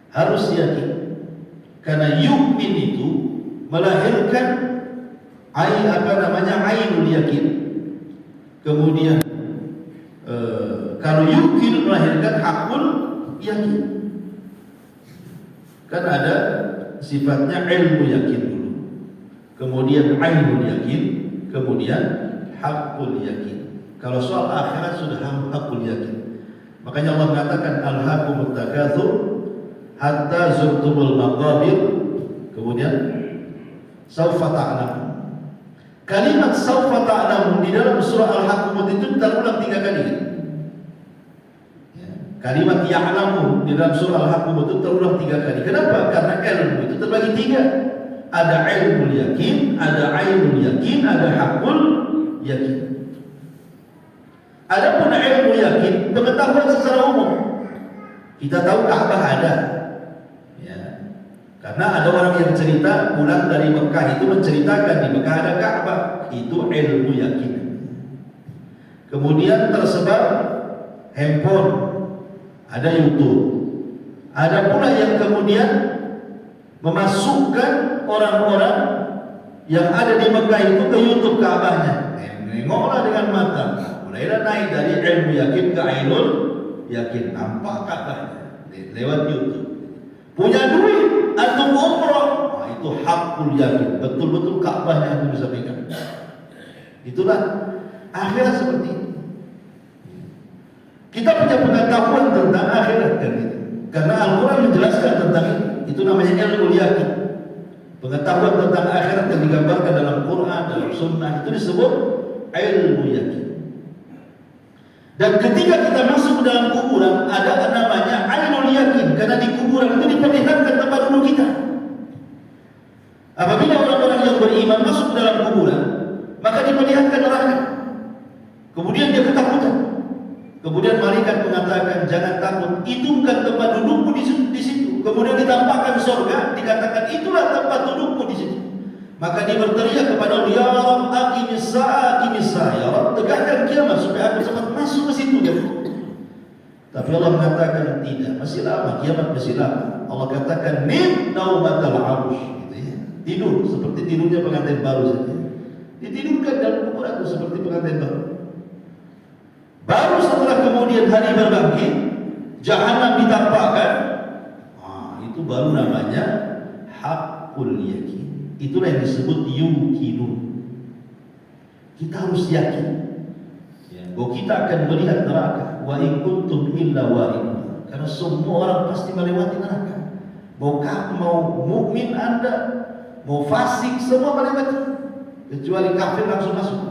Harus yakin. Karena yu'min itu melahirkan ainul yakin. Kemudian kalau yuqin melahirkan hakul yakin. Kan ada sifatnya ilmu yakin dulu, kemudian ainul yakin, kemudian hakul yakin. Kalau soal akhirat sudah hakul yakin. Makanya Allah mengatakan alhaakumut takatsur hatta zurtumul maqabir, kemudian saufa ta'lamun. Kalimat saufa ta'lamun di dalam surah Al-Haqqah itu terulang 3 kali. Kalimat ya'lamun di dalam surah Al-Haqqah itu terulang 3 kali. Kenapa? Karena ilmu itu terbagi 3. Ada ilmu yakin, ada ainul yakin, ada hakul yakin. Adapun ilmu yakin, pengetahuan secara umum. Kita tahu Ka'bah ada. Ya. Karena ada orang yang cerita pulang dari Mekah itu menceritakan di Mekah ada Ka'bah. Itu ilmu yakin. Kemudian tersebar handphone, ada YouTube. Ada pula yang kemudian memasukkan orang-orang yang ada di Mekah itu ke YouTube Ka'bahnya. Nengoklah dengan mata. Mulailah naik dari ilmu yakin ke ainul yakin, nampak Ka'bahnya lewat YouTube. Punya duit atau umroh, itu hakul yakin, betul-betul Ka'bahnya itu bisa pegang. Itulah akhirat seperti itu. Kita punya pengetahuan tentang akhirat kan itu. Karena Al-Quran menjelaskan tentang itu. Itu namanya ilmu yakin. Pengetahuan tentang akhirat yang digambarkan dalam Quran, dalam Sunnah itu disebut ilmu yakin. Dan ketika kita masuk ke dalam kuburan, ada namanya ainul yakin. Karena di kuburan itu diperlihatkan tempat duduk kita. Apabila orang-orang yang beriman masuk ke dalam kuburan, maka diperlihatkan neraka. Kemudian dia ketakutan. Kemudian malaikat mengatakan, jangan takut, itu bukan tempat dudukmu di situ. Kemudian ditampakkan surga, dikatakan itulah tempat dudukmu di situ. Maka dia berteriak kepada Allah, ya Rabb, aqimis sa'a, ya Rabb, tegakkan kiamat supaya aku sempat masuk ke situ. Tapi Allah mengatakan tidak, masih lama, kiamat masih lama. Allah katakan nim naumatal arush, gitu ya. Tidur seperti tidurnya pengantin baru saja. Ditidurkan dalam kuburan itu seperti pengantin baru. Baru setelah kemudian hari berbangkit, jahanam ditampakkan. Itu baru namanya hakul yakin. Itulah yang disebut yuqinun. Kita harus yakin. Ya. bahwa kita akan melihat neraka. Wa in kuntum illa waridun. Karena semua orang pasti melewati neraka. Mau mukmin Anda, mau fasik, semua melewati. Kecuali kafir langsung masuk.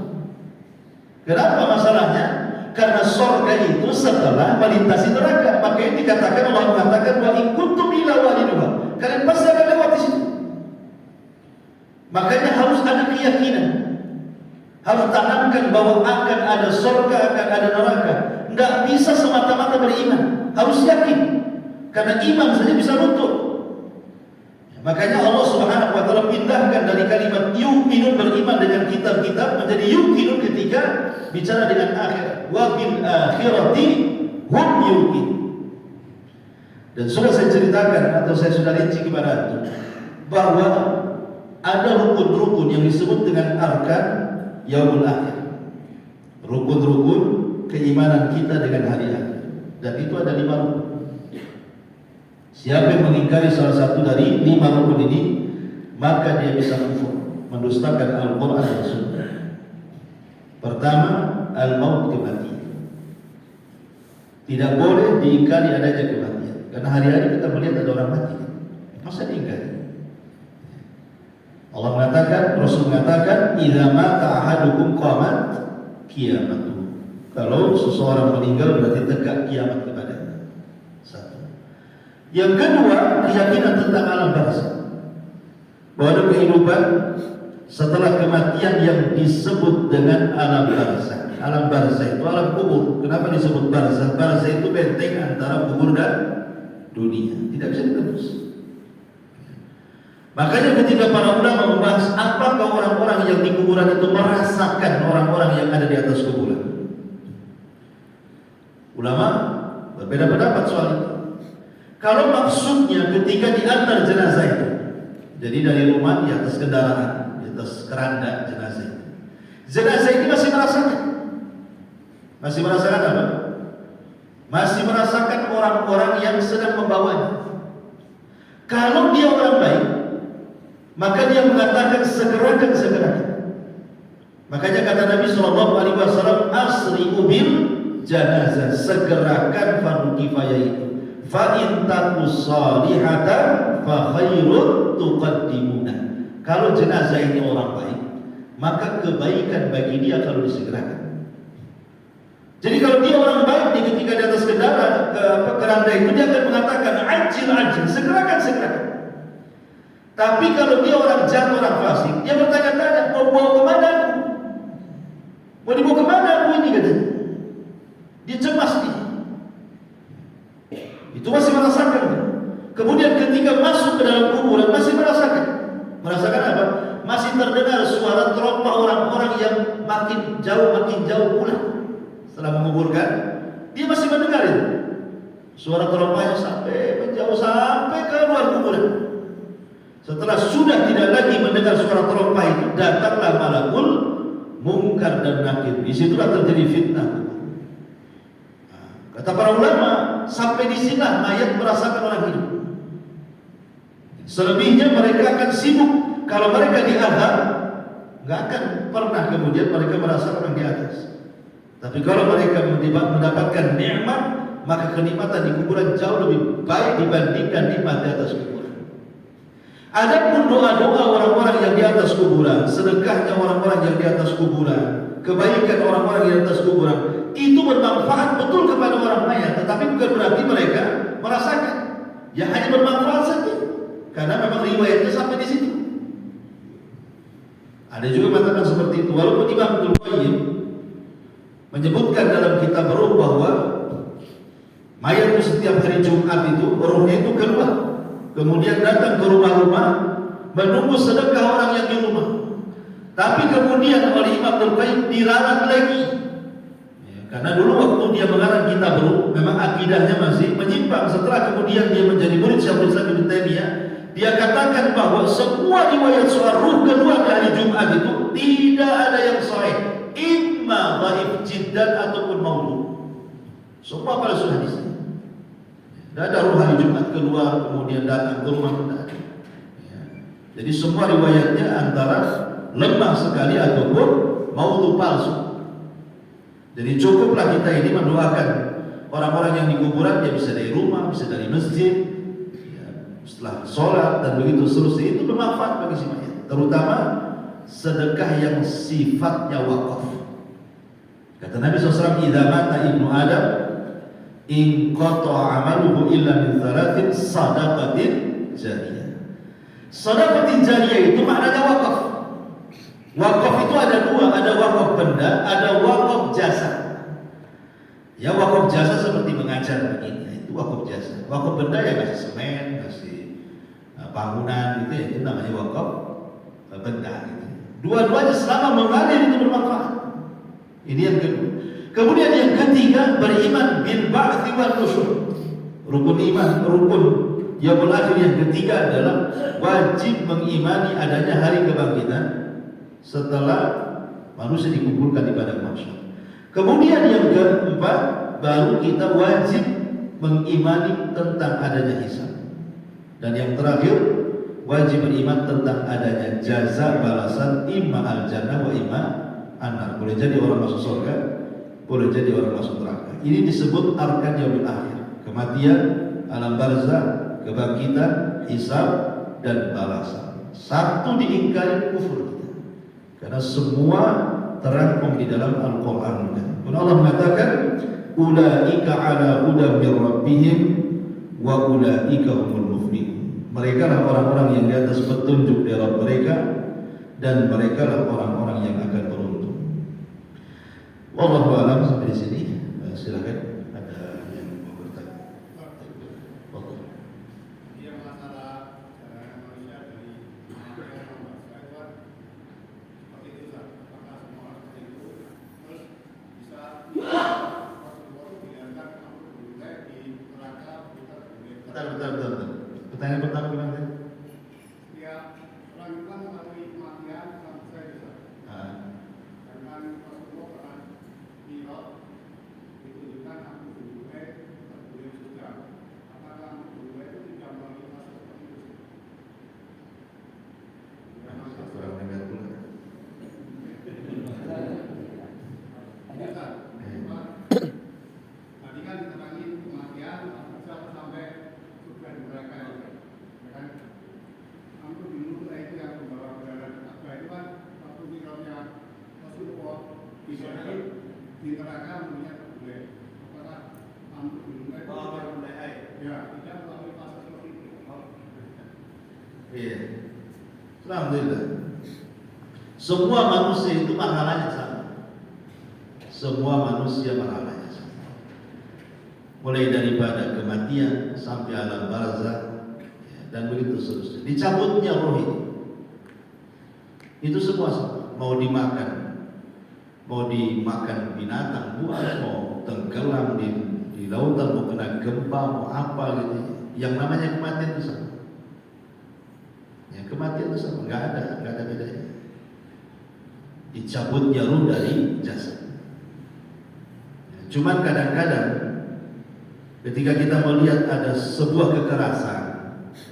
Kenapa masalahnya? Karena surga itu setelah melintasi neraka. Makanya dikatakan, Allah mengatakan wa in kuntum illa waridun. Kalian pasti akan lewat di situ. Makanya harus ada keyakinan. Harus tanamkan bahwa akan ada surga, akan ada neraka. Tidak bisa semata-mata beriman. Harus yakin. Karena iman saja bisa runtuh. Makanya Allah Subhanahu wa taala pindahkan dari kalimat yu'minun, beriman dengan kitab-kitab, menjadi yuqinun ketika bicara dengan akhirat. Wa bil akhirati hum yuqin. Dan sudah saya ceritakan atau saya sudah rinci kepada Anda bahwa ada rukun-rukun yang disebut dengan arkan yaumul akhir. Rukun-rukun keimanan kita dengan hari akhir. Dan itu ada 5 rukun. Siapa yang mengingkari salah satu dari 5 rukun ini, maka dia bisa kufur, mendustakan Al-Quran dan Sunnah. Pertama, al-maut, kematian. Tidak boleh diingkari adanya kematian. Karena hari-hari kita melihat ada orang mati. Masa diingkari? Allah mengatakan, Rasul mengatakan, idza mata ahadukum qamat qiyamatuh. Kalau seseorang meninggal berarti tegak kiamat kepadanya. Satu. Yang kedua, keyakinan tentang alam barzakh. Bahwa ada kehidupan setelah kematian yang disebut dengan alam barzakh. Alam barzakh itu alam kubur. Kenapa disebut barzakh? Barzakh itu benteng antara kubur dan dunia. Tidak bisa ditembus. Makanya ketika para ulama membahas apakah orang-orang yang di kuburan itu merasakan orang-orang yang ada di atas kuburan, ulama berbeda pendapat soal itu. Kalau maksudnya ketika diantar jenazah itu, jadi dari rumah di atas kendaraan, di atas keranda jenazah itu, jenazah ini masih merasakan. Masih merasakan apa? Masih merasakan orang-orang yang sedang membawanya. Kalau dia orang baik, maka dia mengatakan segerakan. Makanya kata Nabi SAW, asri'u bil janazah, segerakan fardu kifayah itu. Fa in takus salihatan fa khairun tuqaddimuna. Kalau jenazah ini orang baik, maka kebaikan bagi dia kalau disegerakan. Jadi kalau dia orang baik, dia ketika di atas keranda itu dia akan mengatakan ajil, segerakan. Tapi kalau dia orang jahat, orang fasik, dia bertanya-tanya, mau bawa kemana aku? Mau dibawa kemana aku ini, katanya. Dia cemas dia. Itu masih merasakan. Kemudian ketika masuk ke dalam kuburan masih merasakan. Merasakan apa? Masih terdengar suara terompah orang-orang yang makin jauh pulang. Setelah menguburkan, dia masih mendengar itu. Suara terompahnya sampai menjauh sampai ke luar kuburan. Setelah sudah tidak lagi mendengar suara terompah itu, datanglah malakul mungkar dan nakir. Disitulah terjadi fitnah. Kata para ulama, sampai di sini mayat merasakan orang hidup. Selebihnya mereka akan sibuk. Kalau mereka di azab, nggak akan pernah kemudian mereka merasakan orang di atas. Tapi kalau mereka mendapatkan nikmat, maka kenikmatan di kuburan jauh lebih baik dibandingkan nikmat di atas kuburan. Adapun doa-doa orang-orang yang di atas kuburan, sedekahnya orang-orang yang di atas kuburan, kebaikan orang-orang yang di atas kuburan, itu bermanfaat betul kepada orang mayat, tetapi bukan berarti mereka merasakan. Ya hanya bermanfaat saja, karena memang riwayatnya sampai di situ. Ada juga mengatakan seperti itu. Walaupun Imam Ibnu Qayyim menyebutkan dalam kitab Ruh bahwa mayat itu setiap hari Jumat itu ruhnya itu keluar, kemudian datang ke rumah-rumah menunggu sedekah orang yang di rumah. Tapi kemudian oleh Imam Ibnu Qayyim dilarang lagi. Karena dulu waktu dia mengarang kitab Ruh, memang akidahnya masih menyimpang. Setelah kemudian dia menjadi murid Syekhul Islam Ibnu Taimiyah, dia katakan bahwa semua riwayat soal ruh keluar dari Jumat itu tidak ada yang sahih, imma dhaif jiddan ataupun maudhu. Semua palsu hadis. Tidak ada ruh hari Jumat keluar kemudian datang ke rumah kita. Jadi semua riwayatnya antara lemah sekali ataupun maudhu, palsu. Jadi cukuplah kita ini mendoakan orang-orang yang di kuburan, dia bisa dari rumah, bisa dari masjid, ya, setelah sholat dan begitu seterusnya, itu bermanfaat bagi si mayat. Terutama sedekah yang sifatnya wakaf. Kata Nabi SAW, "Idza mata ibnu Adam, in qata'a amaluhu illa min thalathin sadaqatin jariyah." Sadaqatin jariyah itu maknanya wakaf. Wakaf itu ada dua, ada wakaf benda, ada wakaf jasa. Ya wakaf jasa seperti mengajar begini, itu wakaf jasa. Wakaf benda ya kasih semen, kasih bangunan gitu ya, itu namanya wakaf benda. Gitu. Dua-duanya selama mengalir itu bermanfaat. Ini yang kedua. Kemudian yang ketiga, beriman bil ba'tsi wan nusyur. Rukun iman, rukun yaumul akhir yang ketiga adalah wajib mengimani adanya hari kebangkitan setelah manusia dikumpulkan di padang mahsyar. Kemudian yang keempat, baru kita wajib mengimani tentang adanya hisab. Dan yang terakhir, wajib beriman tentang adanya jaza balasan imma al-jannah wa imma an-nar. Boleh jadi orang masuk surga, boleh jadi orang masuk neraka. Ini disebut arkan yaumil akhir. Kematian, alam barzah, kebangkitan, hisab dan balasan. Satu diingkari kufur. Karena semua terangkum di dalam Al-Quran. Allah mengatakan, "Ulaika ala hudan min rabbihim wa ulaika humul muflihun." Mereka lah orang-orang yang di atas petunjuk dari Rabb mereka, dan mereka lah orang-orang yang akan beruntung. Wallahu a'lam. Sampai di sini. Silakan ada yang mau bertanya. Bentar. Pertanyaan pertama gimana? Ya, orang itu kan melalui kematian sampai bisa. Dengan Rasulullah pernah Miraj ditunjukkan aku dulu terbunuh juga. Apakah aku dulu itu tidak melalui fase seperti itu? Kurang dengar pula. Tadi kan diterangi kematian sampai surga di neraka itu, ya kan? Aku dulu itu yang membawa berdarah apa itu kan waktu tinggalnya Rasulullah di neraka punya boleh. Apakah aku dulu itu ya tidak melalui fase seperti itu? Iya. Alhamdulillah. Semua manusia itu marhalanya sama. Semua manusia marhalanya sama. Mulai daripada kematian sampai alam barzah, ya, dan begitu seterusnya. Dicabutnya roh itu semua sama. Mau dimakan binatang buas, mau tenggelam di lautan, mau kena gempa, mau apa gitu. Yang namanya kematian itu sama. Ya, kematian itu sama, nggak ada bedanya. Dicabutnya ruh dari jasad. Ya, cuman kadang-kadang ketika kita melihat ada sebuah kekerasan,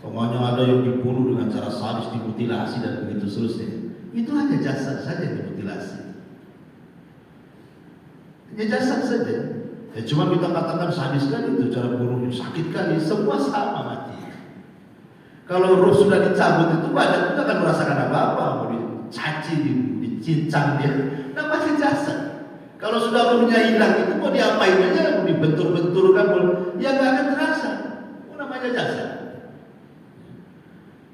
pokoknya ada yang dibunuh dengan cara sadis, dimutilasi dan begitu seterusnya, itu hanya jasad saja yang dimutilasi. Hanya jasad saja. Ya, cuma kita katakan sadis kali itu cara bunuhnya, sakit kali, semua sama mati. Kalau ruh sudah dicabut itu badan tidak akan merasakan apa-apa, mau dicaci, dicincang dia, nah masih jasad. Kalau sudah ruhnya hilang itu mau diapain aja, mau dibentur-benturkan, ya nggak akan terasa. Itu namanya jasad.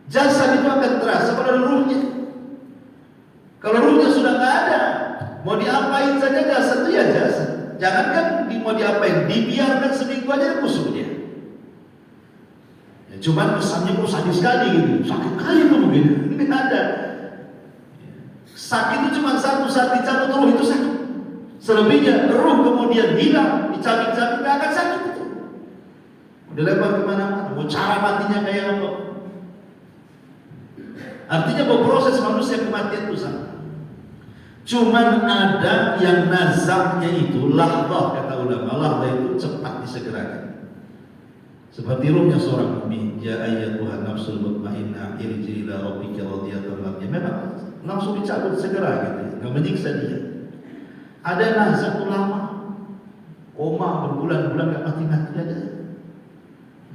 Jasad itu akan terasa pada ruhnya. Kalau ruhnya sudah nggak ada, mau diapain saja jasad itu ya jasad. Jangankan mau diapain, dibiarkan seminggu aja busuk dia. Ya, cuman kesannya kok sadis sekali gitu, sakit kali tuh mungkin. Ini ada. Sakit itu cuma satu saat dicabut ruh itu sakit. Selebihnya ruh kemudian hilang, dicabik-cabik nggak akan sakit itu. Udah lempar kemana-mana. Mau cara matinya kayak apa? Artinya bahwa proses manusia kematian itu sama. Cuman ada yang nazaknya itu lahdah, kata ulama. Lahdah itu cepat disegerakan. Seperti ruhnya seorang mukmin, ya ayyatuhan nafsul mutmainnah irji ila rabbika radiyatan mardiyah. Memang langsung dicabut segera gitu, enggak menyiksa dia. Ada nazak ulama, koma berbulan-bulan gak mati-mati ada.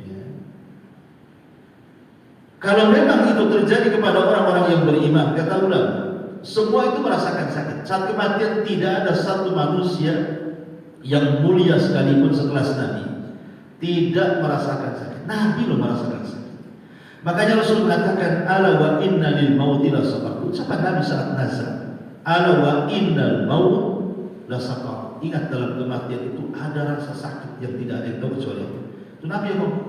Ya. Kalau memang itu terjadi kepada orang-orang yang beriman, kata ulama, semua itu merasakan sakit. Saat kematian tidak ada satu manusia yang mulia sekalipun sekelas Nabi tidak merasakan sakit. Nabi loh merasakan sakit. Makanya Rasul mengatakan, ala wa inna lil mauti lasaqat. Ucapan Nabi saat nazar, ala wa innal maut lasaqat. Ingat, dalam kematian itu ada rasa sakit yang tidak ada yang tahu kecuali Allah. Itu Nabi yang ngomong.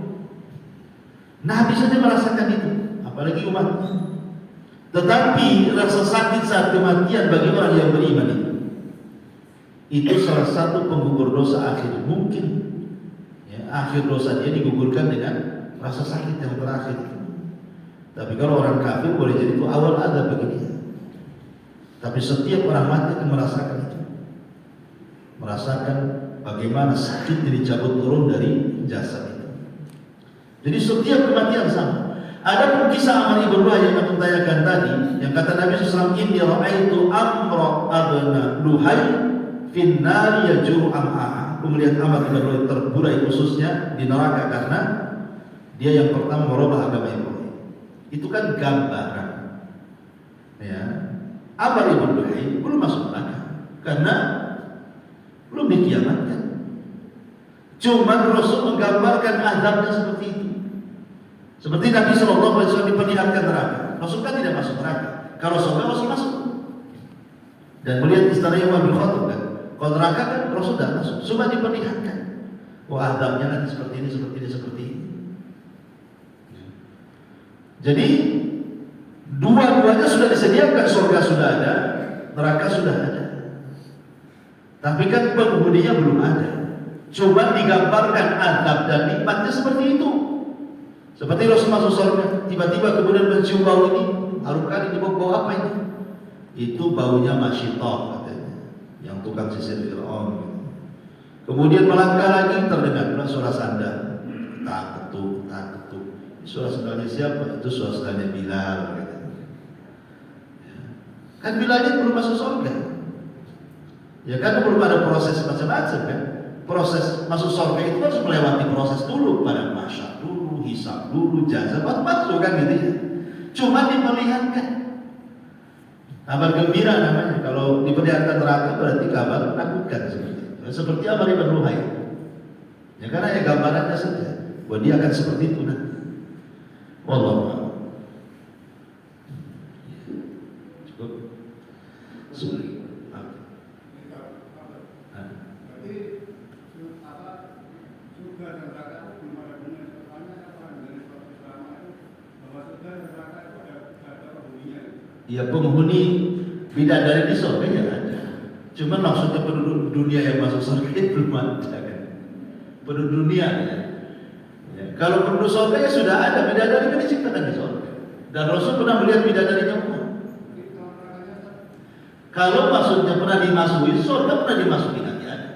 Nabi saja merasakan itu, apalagi umatnya. Tetapi rasa sakit saat kematian bagi orang yang beriman itu salah satu penggugur dosa akhir. Mungkin ya, akhir dosa dia digugurkan dengan rasa sakit yang terakhir. Tapi kalau orang kafir boleh jadi itu awal ada bagi dia. Tapi setiap orang mati akan merasakan itu. Merasakan bagaimana sakit dicabut turun dari jasad itu. Jadi setiap kematian sama. Ada pun kisah Amr ibn Luhai yang aku tanyakan tadi, yang kata Nabi SAW, inni ra'aitu Amr abna Luhai fin nari yajuru am'a'a. Aku melihat Amr ibn Luhai terburai khususnya di neraka karena dia yang pertama merubah agama Ibrahim. Itu kan gambaran. Ya, Amr ibn Luhai belum masuk neraka karena belum dikiamatkan. Cuma Rasul menggambarkan azabnya seperti itu. Seperti Nabi SAW diperlihatkan neraka. Rasul kan tidak masuk neraka. Kalau surga Rasul masuk. Dan melihat istana Umar bin Khattab kan. Kalau neraka kan Rasul tidak masuk. Cuma diperlihatkan. Wah, azabnya nanti seperti ini, seperti ini, seperti ini. Jadi dua-duanya sudah disediakan. Surga sudah ada, neraka sudah ada. Tapi kan penghuninya belum ada. Cuma digambarkan azab dan nikmatnya seperti itu. Seperti Rasul masuk surga, tiba-tiba kemudian mencium bau ini, harum kali di bau apa ini? Itu baunya masyitah katanya, yang tukang sisir Fir'aun. Kemudian melangkah lagi terdengar suara sandal, tak ketuk, tak ketuk. Suara sandalnya siapa? Itu suara sandalnya Bilal. Katanya. Kan Bilalnya belum masuk surga. Ya kan belum ada proses macam-macam kan. Proses masuk surga itu harus melewati proses dulu, pada masyarakat dulu, hisab dulu, jazab, masuk kan gitu ya. Cuma diperlihatkan. Kabar gembira namanya. Kalau diperlihatkan neraka berarti kabar menakutkan seperti itu. Seperti Amr ibn Luhai. Ya karena ya gambarannya saja bahwa dia akan seperti itu nanti. Wallahu a'lam. Cukup. Ya penghuni bidadari di surga ya ada. Cuma maksudnya penduduk dunia yang masuk surga itu belum ada kan. Penduduk dunia ya. Ya. Kalau penduduk surga ya sudah ada, bidadari kan diciptakan di surga. Dan Rasul pernah melihat bidadarinya Umar. Kalau maksudnya pernah dimasuki surga, pernah dimasuki Nabi ada.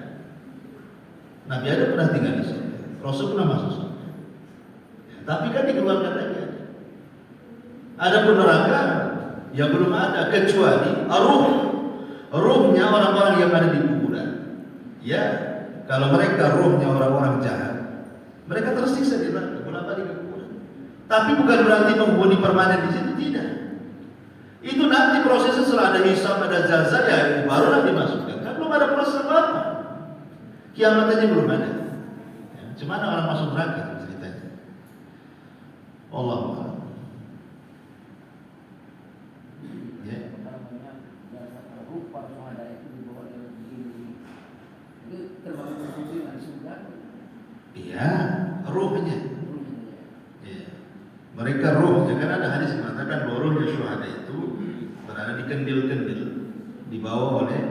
Nabi ada pernah tinggal di surga. Rasul pernah masuk surga. Ya, tapi kan dikeluarkan lagi ada. Ada pun neraka ya belum ada, kecuali ruhnya orang-orang yang ada di kuburan. Ya, kalau mereka ruhnya orang-orang jahat, mereka tersiksa di neraka, bolak-balik ke kuburan. Tapi bukan berarti penghuni permanen di situ, tidak. Itu nanti prosesnya setelah ada hisab, ada jazaa, ya barulah dimasukkan. Kan belum ada proses apa-apa. Kiamat aja belum ada. Ya, cuma ada orang masuk neraka ceritanya. Allah. Iya, ruhnya. Ya. Mereka ruhnya, kan ada hadis yang mengatakan bahwa ruhnya syuhada itu berada di kendil-kendil, dibawa oleh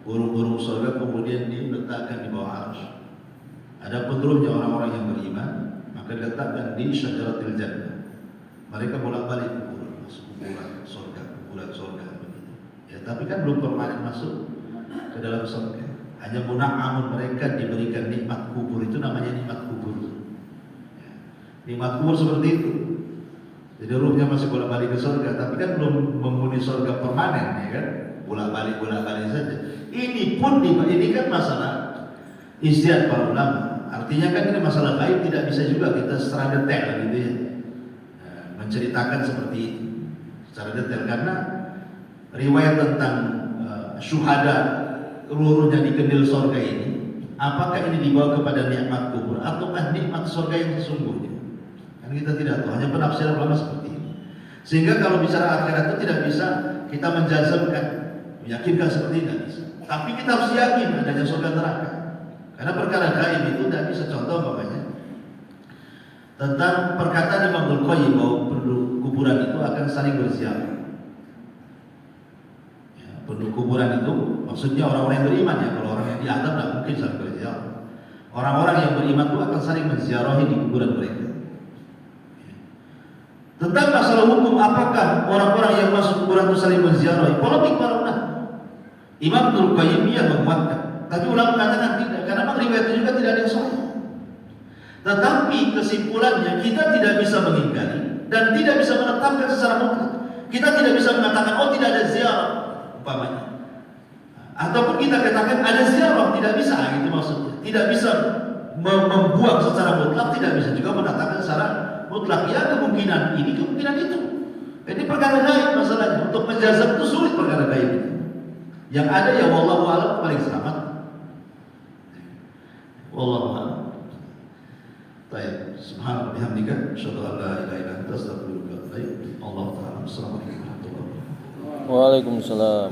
burung-burung surga, kemudian diletakkan di bawah arsy. Adapun ruhnya orang-orang yang beriman, maka diletakkan di syajaratil jannah. Mereka bolak-balik kuburan, masuk kuburan surga begitu. Ya, tapi kan belum permanen masuk ke dalam surga. Hanya muna'amun, mereka diberikan nikmat kubur, itu namanya nikmat kubur. Ya. Nikmat kubur seperti itu. Jadi ruhnya masih bolak-balik ke surga, tapi kan belum menghuni surga permanen, ya kan? Bolak-balik saja. Ini pun ini kan masalah ijtihad para ulama. Artinya kan ini masalah gaib tidak bisa juga kita secara detail gitu ya, menceritakan seperti itu secara detail, karena riwayat tentang syuhada luruhnya di kendil surga ini, apakah ini dibawa kepada nikmat kubur ataukah nikmat surga yang sesungguhnya, kan kita tidak tahu, hanya penafsiran ulama seperti ini. Sehingga kalau bicara akhirat itu tidak bisa kita menjazmkan, meyakinkan seperti ini, tidak bisa. Tapi kita harus yakin adanya surga neraka, karena perkara gaib itu tidak bisa. Contoh umpamanya tentang perkataan Imam Al-Qayyim bahwa penduduk kuburan itu akan saling berziarah. Ya, penduduk kuburan itu maksudnya orang-orang yang beriman ya. Kalau orang yang di atas tidak mungkin saling berziarah. Orang-orang yang beriman itu akan saling menziarahi di kuburan mereka. Ya. Tentang masalah hukum, apakah orang-orang yang masuk kuburan itu saling menziarahi? Polemik para ulama. Imam Al-Qayyim yang menguatkan, tapi ulama mengatakan tidak, karena memang riwayat itu juga tidak ada yang sahih. Tetapi kesimpulannya kita tidak bisa mengingkari dan tidak bisa menetapkan secara mutlak. Kita tidak bisa mengatakan oh tidak ada ziarah umpamanya, ataupun kita katakan ada ziarah, tidak bisa, gitu maksudnya. Tidak bisa membuang secara mutlak, tidak bisa juga menetapkan secara mutlak. Ya kemungkinan ini, kemungkinan itu. Ini perkara gaib masalahnya. Untuk menjazam itu sulit perkara gaib itu. Yang ada ya wallahu a'lam paling selamat. Wallahu a'lam. Baik, subhanallah bihamdika, asyhadu an la ilaha illa anta, astaghfiruka wa atubu ilaik. Allah ta'ala. Assalamualaikum warahmatullahi wabarakatuh. Waalaikumsalam.